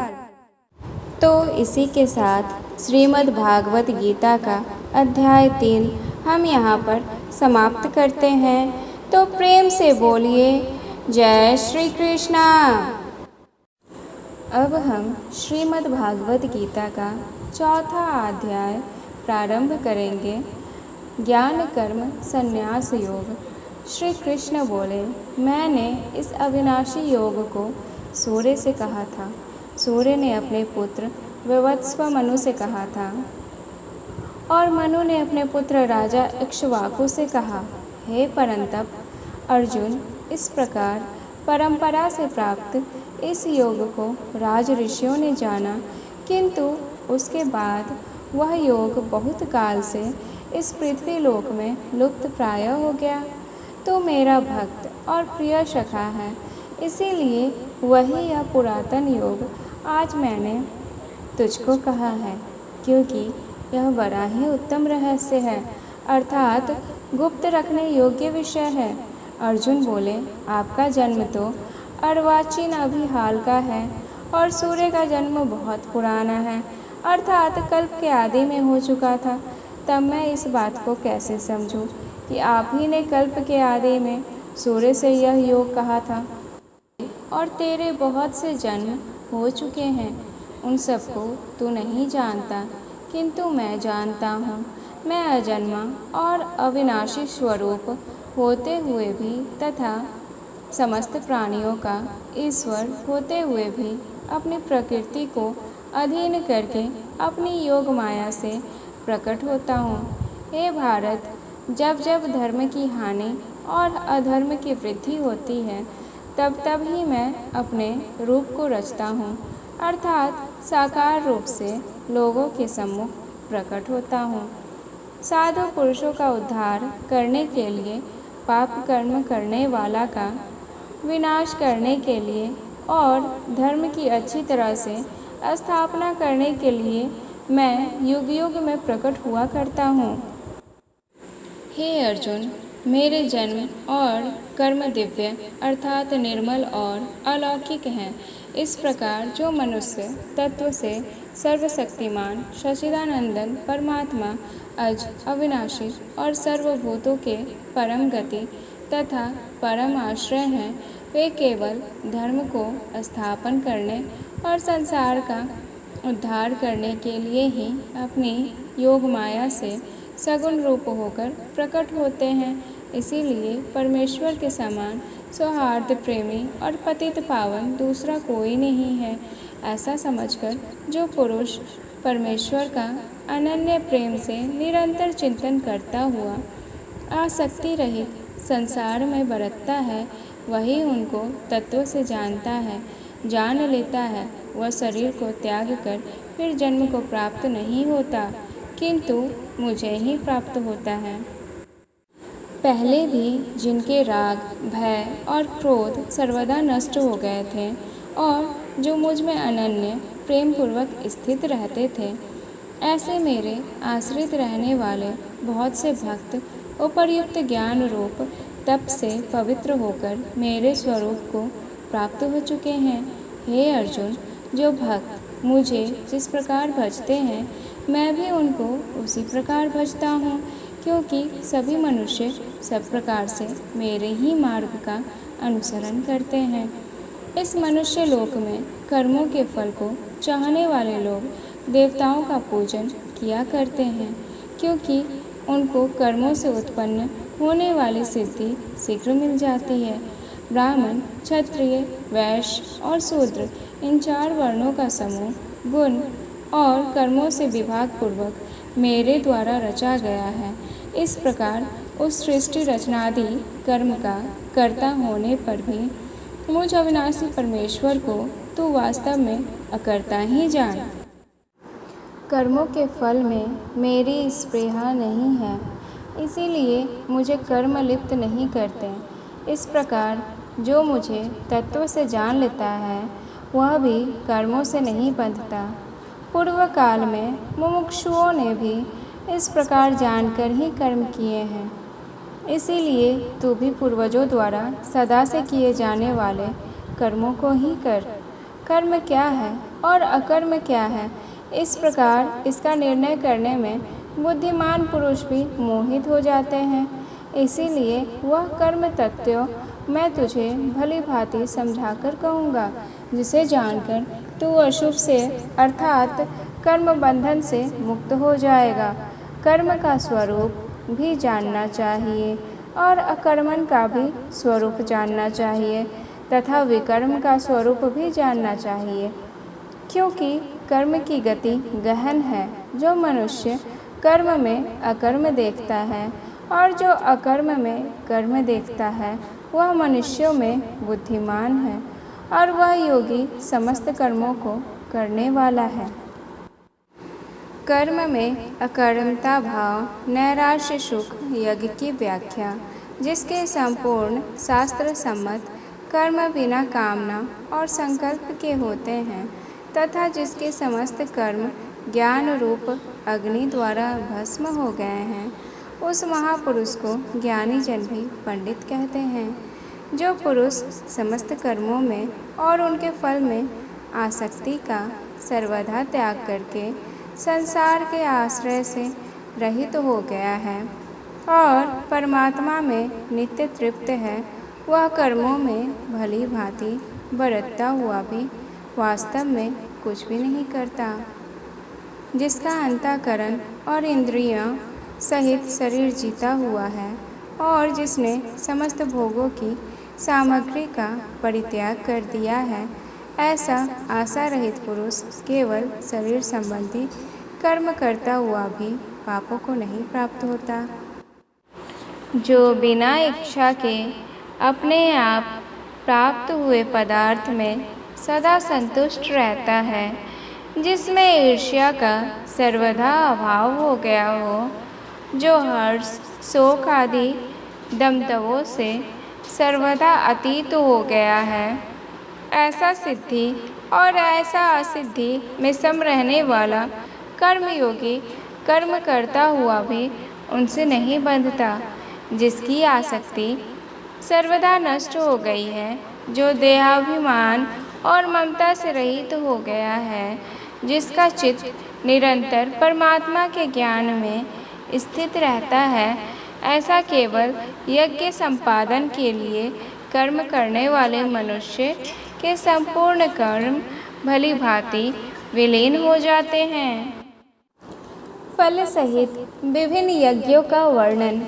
तो इसी के साथ श्रीमद् भागवत गीता का अध्याय 3 हम यहाँ पर समाप्त करते हैं। तो प्रेम से बोलिए जय श्री कृष्णा। अब हम श्रीमद् भागवत गीता का चौथा अध्याय प्रारंभ करेंगे। ज्ञान कर्म संन्यास योग। श्री कृष्ण बोले, मैंने इस अविनाशी योग को सूर्य से कहा था। सूर्य ने अपने पुत्र विवत्स्व मनु से कहा था और मनु ने अपने पुत्र राजा इक्ष्वाकु से कहा। हे परंतप अर्जुन, इस प्रकार परंपरा से प्राप्त इस योग को राज ऋषियों ने जाना, किंतु उसके बाद वह योग बहुत काल से इस पृथ्वी लोक में लुप्त प्राय हो गया। तो मेरा भक्त और प्रिय सखा है, इसीलिए वही यह पुरातन योग आज मैंने तुझको कहा है, क्योंकि यह बड़ा ही उत्तम रहस्य है, अर्थात गुप्त रखने योग्य विषय है। अर्जुन बोले, आपका जन्म तो अर्वाचीन अभी हाल का है और सूर्य का जन्म बहुत पुराना है, अर्थात कल्प के आदि में हो चुका था। तब मैं इस बात को कैसे समझूं कि आप ही ने कल्प के आदि में सूर्य से यह योग कहा था। और तेरे बहुत से जन्म हो चुके हैं, उन सबको तू नहीं जानता, किंतु मैं जानता हूँ। मैं अजन्मा और अविनाशी स्वरूप होते हुए भी तथा समस्त प्राणियों का ईश्वर होते हुए भी अपनी प्रकृति को अधीन करके अपनी योग माया से प्रकट होता हूँ। हे भारत, जब जब धर्म की हानि और अधर्म की वृद्धि होती है, तब तब ही मैं अपने रूप को रचता हूँ, अर्थात साकार रूप से लोगों के सम्मुख प्रकट होता हूँ। साधु पुरुषों का उद्धार करने के लिए, पाप कर्म करने वाला का विनाश करने के लिए और धर्म की अच्छी तरह से स्थापना करने के लिए मैं युग युग में प्रकट हुआ करता हूँ। हे अर्जुन, मेरे जन्म और कर्म दिव्य अर्थात निर्मल और अलौकिक हैं। इस प्रकार जो मनुष्य तत्व से सर्वशक्तिमान सच्चिदानंदन परमात्मा अज अविनाशी और सर्वभूतों के परम गति तथा परम आश्रय हैं, वे केवल धर्म को स्थापन करने और संसार का उद्धार करने के लिए ही अपनी योग माया से सगुण रूप होकर प्रकट होते हैं। इसीलिए परमेश्वर के समान सौहार्द प्रेमी और पतित पावन दूसरा कोई नहीं है। ऐसा समझकर जो पुरुष परमेश्वर का अनन्य प्रेम से निरंतर चिंतन करता हुआ आसक्ति रहित संसार में बरतता है, वही उनको तत्व से जानता है, जान लेता है। वह शरीर को त्याग कर फिर जन्म को प्राप्त नहीं होता, किंतु मुझे ही प्राप्त होता है। पहले भी जिनके राग, भय और क्रोध सर्वदा नष्ट हो गए थे और जो मुझ में अनन्य प्रेम पूर्वक स्थित रहते थे, ऐसे मेरे आश्रित रहने वाले बहुत से भक्त उपर्युक्त ज्ञान रूप तप से पवित्र होकर मेरे स्वरूप को प्राप्त हो चुके हैं। हे अर्जुन, जो भक्त मुझे जिस प्रकार भजते हैं, मैं भी उनको उसी प्रकार भजता हूँ, क्योंकि सभी मनुष्य सब प्रकार से मेरे ही मार्ग का अनुसरण करते हैं। इस मनुष्य लोक में कर्मों के फल को चाहने वाले लोग देवताओं का पूजन किया करते हैं, क्योंकि उनको कर्मों से उत्पन्न होने वाली सिद्धि शीघ्र मिल जाती है। ब्राह्मण, क्षत्रिय, वैश्य और शूद्र, इन 4 वर्णों का समूह गुण और कर्मों से विभाग पूर्वक मेरे द्वारा रचा गया है। इस प्रकार उस सृष्टि रचनादि कर्म का कर्ता होने पर भी मुझ अविनाशी परमेश्वर को तू वास्तव में अकर्ता ही जान। कर्मों के फल में मेरी स्पृहा नहीं है, इसीलिए मुझे कर्म लिप्त नहीं करते। इस प्रकार जो मुझे तत्व से जान लेता है, वह भी कर्मों से नहीं बंधता। पूर्व काल में मुमुक्षुओं ने भी इस प्रकार जानकर ही कर्म किए हैं। इसीलिए तू भी पूर्वजों द्वारा सदा से किए जाने वाले कर्मों को ही कर। कर्म क्या है और अकर्म क्या है, इस प्रकार इसका निर्णय करने में बुद्धिमान पुरुष भी मोहित हो जाते हैं। इसीलिए वह कर्म तत्व मैं तुझे भली भांति समझाकर कहूँगा, जिसे जानकर तू अशुभ से अर्थात कर्म बंधन से मुक्त हो जाएगा। कर्म का स्वरूप भी जानना चाहिए और अकर्मण का भी स्वरूप जानना चाहिए तथा विकर्म का स्वरूप भी जानना चाहिए, क्योंकि कर्म की गति गहन है। जो मनुष्य कर्म में अकर्म देखता है और जो अकर्म में कर्म देखता है, वह मनुष्यों में बुद्धिमान है और वह योगी समस्त कर्मों को करने वाला है। कर्म में अकर्मता भाव नैराश्य सुख यज्ञ की व्याख्या, जिसके संपूर्ण शास्त्र सम्मत कर्म बिना कामना और संकल्प के होते हैं तथा जिसके समस्त कर्म ज्ञान रूप अग्नि द्वारा भस्म हो गए हैं, उस महापुरुष को ज्ञानी जन भी पंडित कहते हैं। जो पुरुष समस्त कर्मों में और उनके फल में आसक्ति का सर्वथा त्याग करके संसार के आश्रय से रहित हो गया है और परमात्मा में नित्य तृप्त है, वह कर्मों में भली भांति बरतता हुआ भी वास्तव में कुछ भी नहीं करता। जिसका अंतःकरण और इंद्रियों सहित शरीर जीता हुआ है और जिसने समस्त भोगों की सामग्री का परित्याग कर दिया है, ऐसा आशा रहित पुरुष केवल शरीर संबंधी कर्म करता हुआ भी पापों को नहीं प्राप्त होता। जो बिना इच्छा के अपने आप प्राप्त हुए पदार्थ में सदा संतुष्ट रहता है, जिसमें ईर्ष्या का सर्वदा अभाव हो गया हो, जो हर्ष शोक आदि दमतवों से सर्वदा अतीत हो गया है, ऐसा सिद्धि और ऐसा असिद्धि में सम रहने वाला कर्मयोगी कर्म करता हुआ भी उनसे नहीं बंधता, जिसकी आसक्ति सर्वदा नष्ट हो गई है, जो देहाभिमान और ममता से रहित हो गया है, जिसका चित्त निरंतर परमात्मा के ज्ञान में स्थित रहता है, ऐसा केवल यज्ञ संपादन के लिए कर्म करने वाले मनुष्य के संपूर्ण कर्म भली भांति विलीन हो जाते हैं। फल सहित विभिन्न यज्ञों का वर्णन।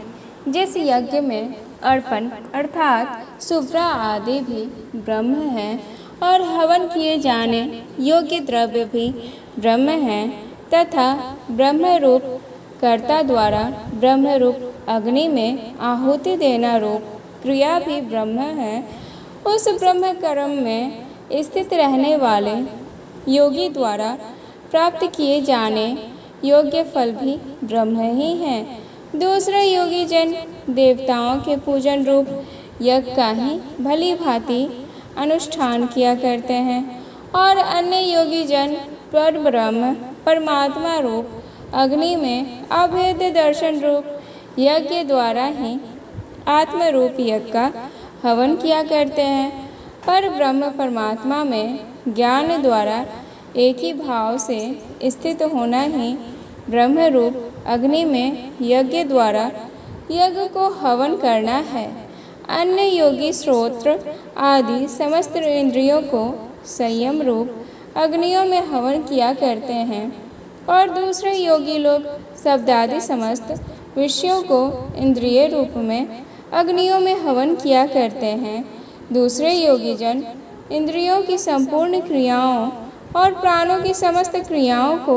जिस यज्ञ में अर्पण अर्थात सुव्रा आदि भी ब्रह्म है और हवन किए जाने योग्य द्रव्य भी ब्रह्म है तथा ब्रह्म रूप कर्ता द्वारा ब्रह्म रूप अग्नि में आहुति देना रूप क्रिया भी ब्रह्म है, उस ब्रह्म कर्म में स्थित रहने वाले योगी द्वारा प्राप्त किए जाने योग्य फल भी ब्रह्म ही है। दूसरे योगी जन देवताओं के पूजन रूप यज्ञ का ही भली भांति अनुष्ठान किया करते हैं और अन्य योगी जन पर ब्रह्म परमात्मा रूप अग्नि में अभेद दर्शन रूप यज्ञ द्वारा ही आत्म रूप यज्ञ का हवन किया करते हैं। पर ब्रह्म परमात्मा में ज्ञान द्वारा एक ही भाव से स्थित होना ही ब्रह्म रूप अग्नि में यज्ञ द्वारा यज्ञ को हवन करना है। अन्य योगी श्रोत्र आदि समस्त इंद्रियों को संयम रूप अग्नियों में हवन किया करते हैं और दूसरे योगी लोग शब्दादि समस्त विषयों को इंद्रिय रूप में अग्नियों में हवन किया करते हैं। दूसरे योगी जन इंद्रियों की संपूर्ण क्रियाओं और प्राणों की समस्त क्रियाओं को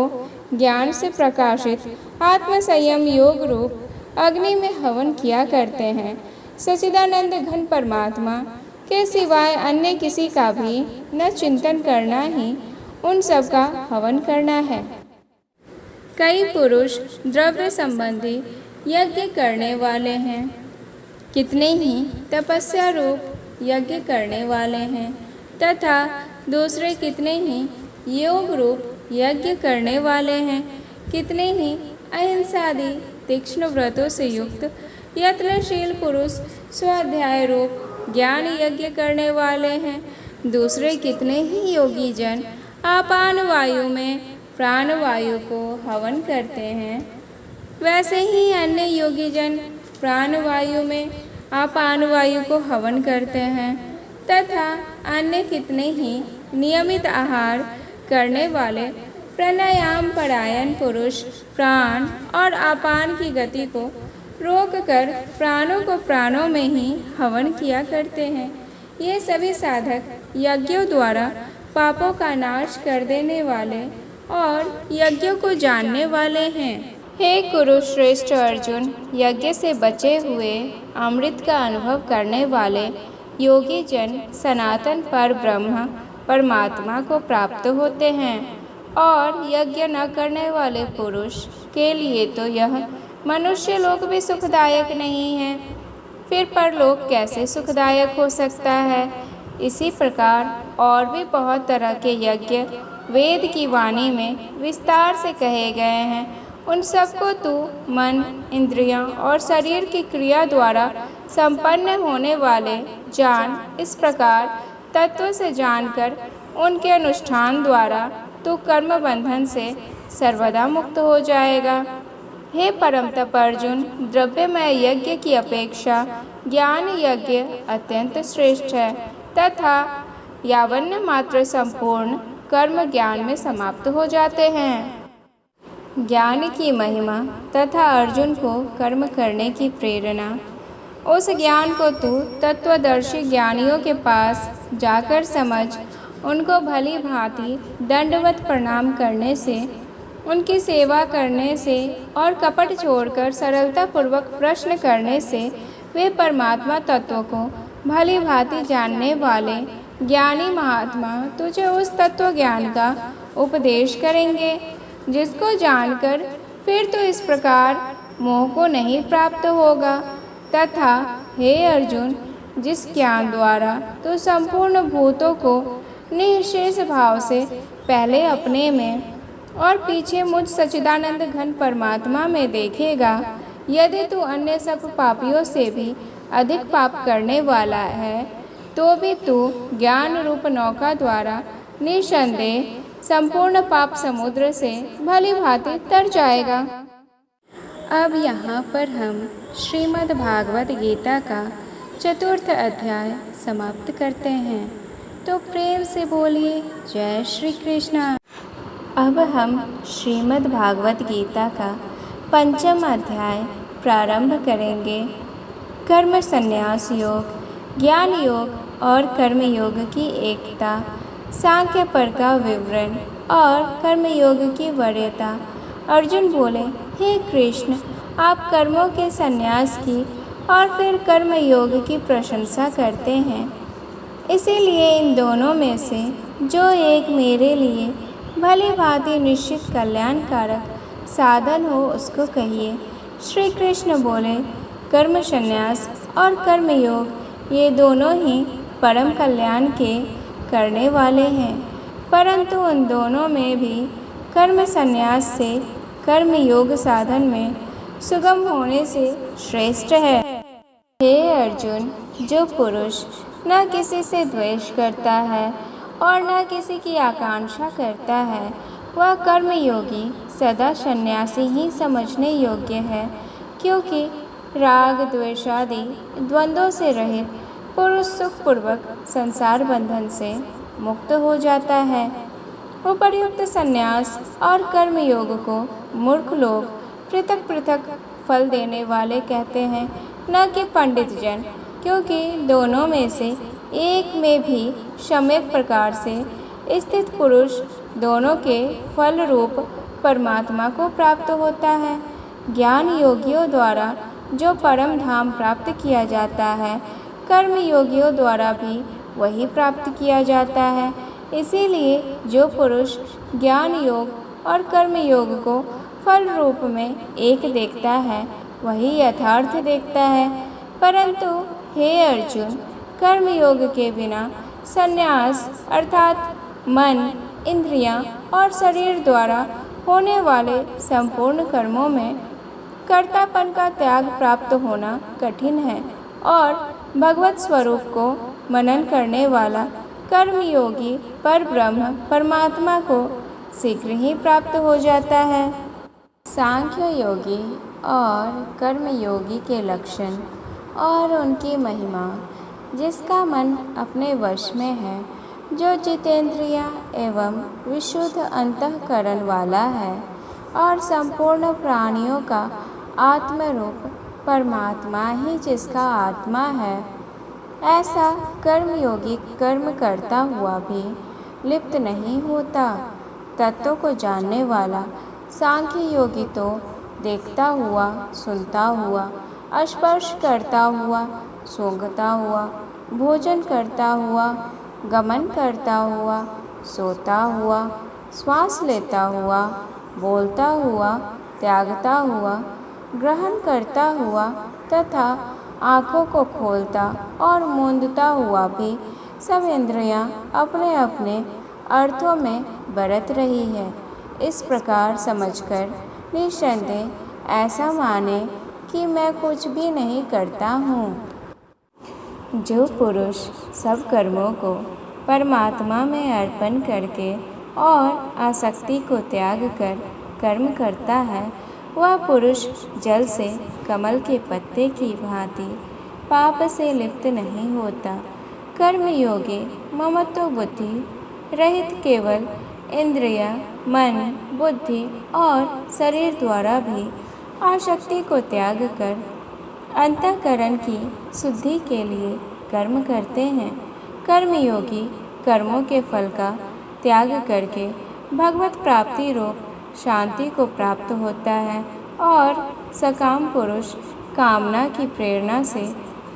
ज्ञान से प्रकाशित आत्म संयम योग रूप अग्नि में हवन किया करते हैं। सच्चिदानंद घन परमात्मा के सिवाय अन्य किसी का भी न चिंतन करना ही उन सब का हवन करना है। कई पुरुष द्रव्य संबंधी यज्ञ करने वाले हैं, कितने ही तपस्या रूप यज्ञ करने वाले हैं तथा दूसरे कितने ही योग रूप यज्ञ करने वाले हैं, कितने ही अहिंसादि तीक्ष्ण व्रतों से युक्त यत्नशील पुरुष स्वाध्याय रूप ज्ञान यज्ञ करने वाले हैं। दूसरे कितने ही योगी जन आपान वायु में प्राण वायु को हवन करते हैं, वैसे ही अन्य योगी जन प्राण वायु में आपान वायु को हवन करते हैं तथा अन्य कितने ही नियमित आहार करने वाले प्राणायाम परायण पुरुष प्राण और आपान की गति को रोककर प्राणों को प्राणों में ही हवन किया करते हैं। ये सभी साधक यज्ञों द्वारा पापों का नाश कर देने वाले और यज्ञों को जानने वाले हैं। हे कुरुश्रेष्ठ अर्जुन, यज्ञ से बचे हुए अमृत का अनुभव करने वाले योगी जन सनातन पर ब्रह्म परमात्मा को प्राप्त होते हैं और यज्ञ न करने वाले पुरुष के लिए तो यह मनुष्य लोक भी सुखदायक नहीं है, फिर परलोक कैसे सुखदायक हो सकता है। इसी प्रकार और भी बहुत तरह के यज्ञ वेद की वाणी में विस्तार से कहे गए हैं। उन सबको तू मन, इंद्रियां और शरीर की क्रिया द्वारा संपन्न होने वाले जान। इस प्रकार तत्व से जानकर उनके अनुष्ठान द्वारा तू कर्म बंधन से सर्वदा मुक्त हो जाएगा। हे परम तप अर्जुन, द्रव्यमय यज्ञ की अपेक्षा ज्ञान यज्ञ अत्यंत श्रेष्ठ है तथा यावन्य मात्र संपूर्ण कर्म ज्ञान में समाप्त हो जाते हैं। ज्ञान की महिमा तथा अर्जुन को कर्म करने की प्रेरणा। उस ज्ञान को तू तत्वदर्शी ज्ञानियों के पास जाकर समझ, उनको भली भांति दंडवत प्रणाम करने से, उनकी सेवा करने से और कपट छोड़कर सरलतापूर्वक प्रश्न करने से वे परमात्मा तत्व को भली भांति जानने वाले ज्ञानी महात्मा तुझे उस तत्व ज्ञान का उपदेश करेंगे, जिसको जानकर फिर तो इस प्रकार मोह को नहीं प्राप्त होगा। तथा हे अर्जुन, जिस ज्ञान द्वारा तो संपूर्ण भूतों को निःशेष भाव से पहले अपने में और पीछे मुझ सच्चिदानंद घन परमात्मा में देखेगा। यदि तू अन्य सब पापियों से भी अधिक पाप करने वाला है तो भी तू ज्ञान रूप नौका द्वारा निसंदेह संपूर्ण पाप समुद्र से भली भांति तर जाएगा। अब यहाँ पर हम श्रीमद् भागवत गीता का 4th अध्याय समाप्त करते हैं। तो प्रेम से बोलिए जय श्री कृष्ण। अब हम श्रीमद् भागवत गीता का 5वां अध्याय प्रारंभ करेंगे। कर्म संन्यास योग, ज्ञान योग और कर्म योग की एकता, सांख्य पर का विवरण और कर्म योग की वरीयता। अर्जुन बोले, हे कृष्ण, आप कर्मों के संन्यास की और फिर कर्म योग की प्रशंसा करते हैं, इसीलिए इन दोनों में से जो एक मेरे लिए भली भांति निश्चित कल्याणकारक साधन हो उसको कहिए। श्री कृष्ण बोले, कर्म संन्यास और कर्म योग ये दोनों ही परम कल्याण के करने वाले हैं, परंतु उन दोनों में भी कर्म संन्यास से कर्म योग साधन में सुगम होने से श्रेष्ठ है। हे अर्जुन, जो पुरुष न किसी से द्वेष करता है और न किसी की आकांक्षा करता है, वह कर्मयोगी सदा सन्यासी ही समझने योग्य है, क्योंकि राग द्वेषादि द्वंद्वों से रहित पुरुष सुखपूर्वक संसार बंधन से मुक्त हो जाता है। उपर्युक्त संन्यास और कर्मयोग को मूर्ख लोग पृथक पृथक फल देने वाले कहते हैं, न कि पंडित जन, क्योंकि दोनों में से एक में भी सम्यक प्रकार से स्थित पुरुष दोनों के फल रूप परमात्मा को प्राप्त होता है। ज्ञान योगियों द्वारा जो परम धाम प्राप्त किया जाता है, कर्म योगियों द्वारा भी वही प्राप्त किया जाता है। इसीलिए जो पुरुष ज्ञान योग और कर्म योग को फल रूप में एक देखता है, वही यथार्थ देखता है। परंतु हे अर्जुन, कर्म योग के बिना संन्यास अर्थात मन, इंद्रियां और शरीर द्वारा होने वाले संपूर्ण कर्मों में कर्तापन का त्याग प्राप्त होना कठिन है, और भगवत स्वरूप को मनन करने वाला कर्मयोगी पर ब्रह्म परमात्मा को शीघ्र ही प्राप्त हो जाता है। सांख्य योगी और कर्मयोगी के लक्षण और उनकी महिमा। जिसका मन अपने वश में है, जो जितेंद्रिय एवं विशुद्ध अंतःकरण वाला है और संपूर्ण प्राणियों का आत्मरूप परमात्मा ही जिसका आत्मा है, ऐसा कर्मयोगी कर्म करता हुआ भी लिप्त नहीं होता। तत्व को जानने वाला सांख्य योगी तो देखता हुआ, सुनता हुआ, स्पर्श करता हुआ, सूंघता हुआ, भोजन करता हुआ, गमन करता हुआ, सोता हुआ, श्वास लेता हुआ, बोलता हुआ, त्यागता हुआ, ग्रहण करता हुआ तथा आँखों को खोलता और मूंदता हुआ भी सब इंद्रियां अपने अपने अर्थों में बरत रही है। इस प्रकार समझकर निसंदेह ऐसा माने कि मैं कुछ भी नहीं करता हूँ। जो पुरुष सब कर्मों को परमात्मा में अर्पण करके और आसक्ति को त्याग कर कर्म करता है, वह पुरुष जल से कमल के पत्ते की भांति पाप से लिप्त नहीं होता। कर्मयोगी ममत्व बुद्धि रहित केवल इंद्रिय, मन, बुद्धि और शरीर द्वारा भी आसक्ति को त्याग कर अंतःकरण की शुद्धि के लिए कर्म करते हैं। कर्मयोगी कर्मों के फल का त्याग करके भगवत प्राप्ति रूप शांति को प्राप्त होता है, और सकाम पुरुष कामना की प्रेरणा से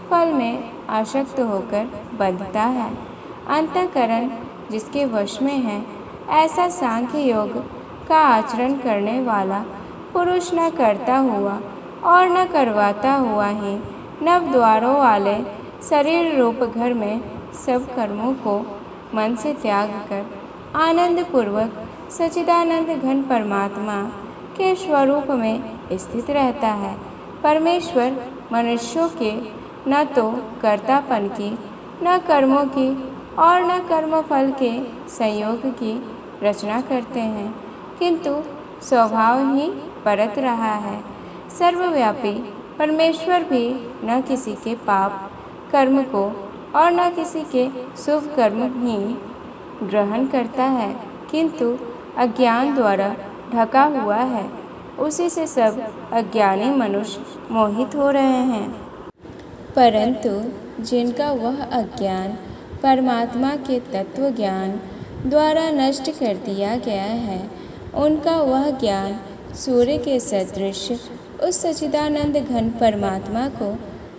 फल में आसक्त होकर बंधता है। अंतःकरण जिसके वश में है, ऐसा सांख्य योग का आचरण करने वाला पुरुष न करता हुआ और न करवाता हुआ ही नव द्वारों वाले शरीर रूप घर में सब कर्मों को मन से त्याग कर आनंद पूर्वक सच्चिदानंद घन परमात्मा के स्वरूप में स्थित रहता है। परमेश्वर मनुष्यों के न तो कर्तापन की, न कर्मों की और न कर्मफल के संयोग की रचना करते हैं, किंतु स्वभाव ही परत रहा है। सर्वव्यापी परमेश्वर भी न किसी के पाप कर्म को और न किसी के शुभ कर्म ही ग्रहण करता है, किंतु अज्ञान द्वारा ढका हुआ है। उसी से सब अज्ञानी मनुष्य मोहित हो रहे हैं। परंतु जिनका वह अज्ञान परमात्मा के तत्व ज्ञान द्वारा नष्ट कर दिया गया है, उनका वह ज्ञान सूर्य के सदृश उस सच्चिदानंद घन परमात्मा को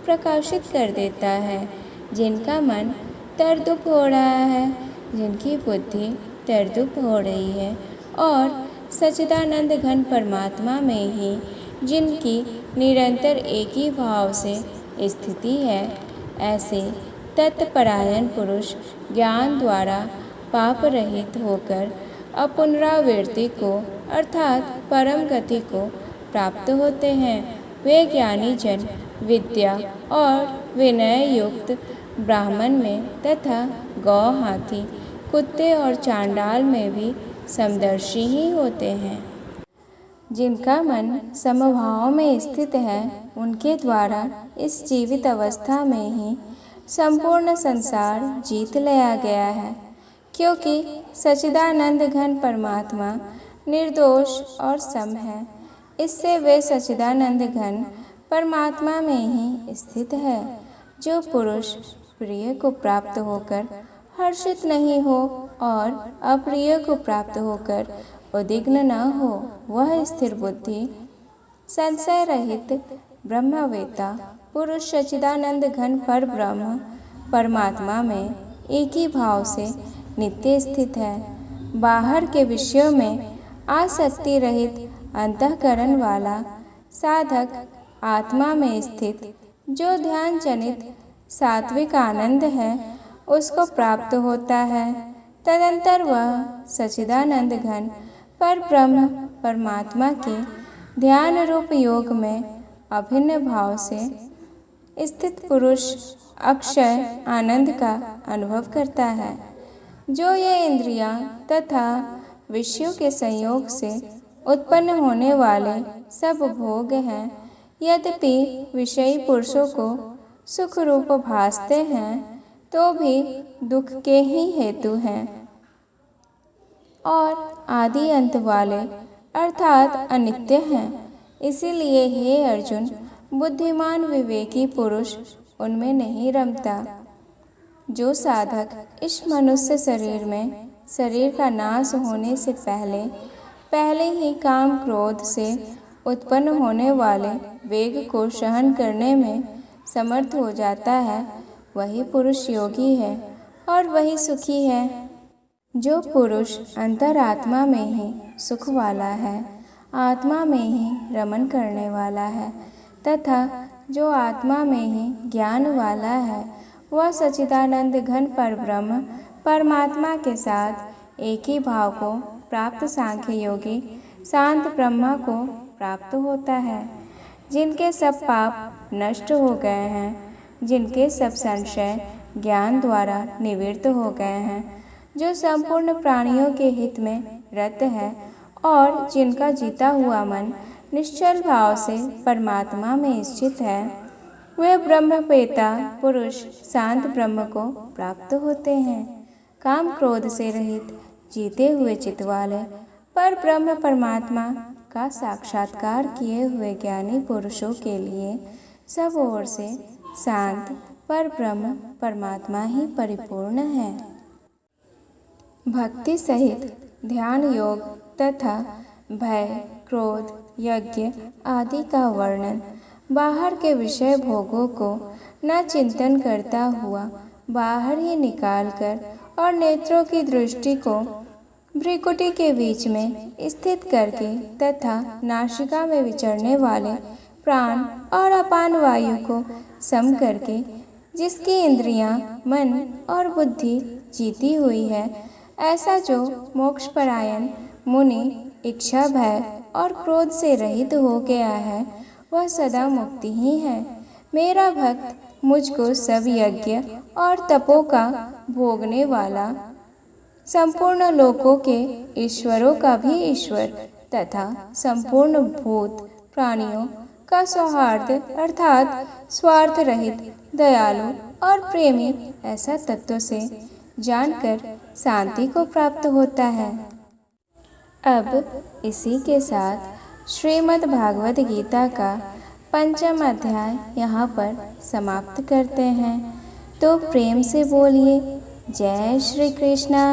प्रकाशित कर देता है। जिनका मन तरदुप हो रहा है, जिनकी बुद्धि तरदुप हो रही है और सच्चिदानंद घन परमात्मा में ही जिनकी निरंतर एक ही भाव से स्थिति है, ऐसे तत्परायण पुरुष ज्ञान द्वारा पाप रहित होकर अपुनरावृत्ति को अर्थात परम गति को प्राप्त होते हैं। वे ज्ञानी जन विद्या और विनय युक्त ब्राह्मण में तथा गौ, हाथी, कुत्ते और चांडाल में भी समदर्शी ही होते हैं। जिनका मन समभाव में स्थित है, उनके द्वारा इस जीवित अवस्था में ही संपूर्ण संसार जीत लिया गया है, क्योंकि सच्चिदानंद घन परमात्मा निर्दोष और सम है। इससे वे सच्चिदानंद घन परमात्मा में ही स्थित है। जो पुरुष प्रिय को प्राप्त होकर हर्षित नहीं हो और अप्रिय को प्राप्त होकर उद्विग्न न हो, वह स्थिर बुद्धि संशय रहित ब्रह्मवेत्ता पुरुष सच्चिदानंद घन पर ब्रह्म परमात्मा में एक ही भाव से नित्य स्थित है। बाहर के विषयों में आसक्ति रहित अंतःकरण वाला साधक आत्मा में स्थित जो ध्यान जनित सात्विक आनंद है, उसको प्राप्त होता है। तदंतर वह सच्चिदानंद घन पर ब्रह्म परमात्मा के ध्यान रूप योग में अभिन्न भाव से स्थित पुरुष अक्षय आनंद का अनुभव करता है। जो ये इंद्रियां तथा विषयों के संयोग से उत्पन्न होने वाले सब भोग हैं, यद्यपि विषयी पुरुषों को सुख रूप भासते हैं, तो भी दुख के ही हेतु हैं और आदि अंत वाले अर्थात अनित्य हैं। इसीलिए हे अर्जुन, बुद्धिमान विवेकी पुरुष उनमें नहीं रमता। जो साधक इस मनुष्य शरीर में शरीर का नाश होने से पहले ही काम क्रोध से उत्पन्न होने वाले वेग को सहन करने में समर्थ हो जाता है, वही पुरुष योगी है और वही सुखी है। जो पुरुष अंतरात्मा में ही सुख वाला है, आत्मा में ही रमन करने वाला है तथा जो आत्मा में ही ज्ञान वाला है, वह सच्चिदानंद घन परब्रह्म परमात्मा के साथ एक ही भाव को प्राप्त सांख्य योगी शांत ब्रह्मा को प्राप्त होता है। जिनके सब पाप नष्ट हो गए हैं, जिनके सब संशय ज्ञान द्वारा निवृत्त हो गए हैं, जो संपूर्ण प्राणियों के हित में रत है और जिनका जीता हुआ मन निश्चल भाव से परमात्मा में स्थित है, वे ब्रह्मवेत्ता पुरुष शांत ब्रह्म को प्राप्त होते हैं। काम क्रोध से रहित जीते हुए चित्त वाले पर ब्रह्म परमात्मा का साक्षात्कार किए हुए ज्ञानी पुरुषों के लिए सब ओर से शांत पर ब्रह्म परमात्मा ही परिपूर्ण है। भक्ति सहित ध्यान योग तथा भय, क्रोध, यज्ञ आदि का वर्णन बाहर के विषय भोगों को न चिंतन करता हुआ बाहर ही निकालकर और नेत्रों की दृष्टि को भ्रिकुटी के बीच में स्थित करके तथा नासिका में विचरने वाले प्राण और अपान वायु को सम करके जिसकी इंद्रियां, मन और बुद्धि जीती हुई है, ऐसा जो मोक्षपरायण मुनि इच्छा, भय और क्रोध से रहित हो गया है, वह सदा मुक्ति ही है। मेरा भक्त मुझको सब यज्ञ और तपों का भोगने वाला, संपूर्ण लोकों के ईश्वरों का भी ईश्वर तथा संपूर्ण भूत प्राणियों का सौहार्द अर्थात स्वार्थ रहित, दयालु और प्रेमी ऐसा तत्व से जानकर शांति को प्राप्त होता है। अब इसी के साथ श्रीमद् भागवत गीता का 5वां अध्याय यहाँ पर समाप्त करते हैं। तो प्रेम से बोलिए जय श्री कृष्णा।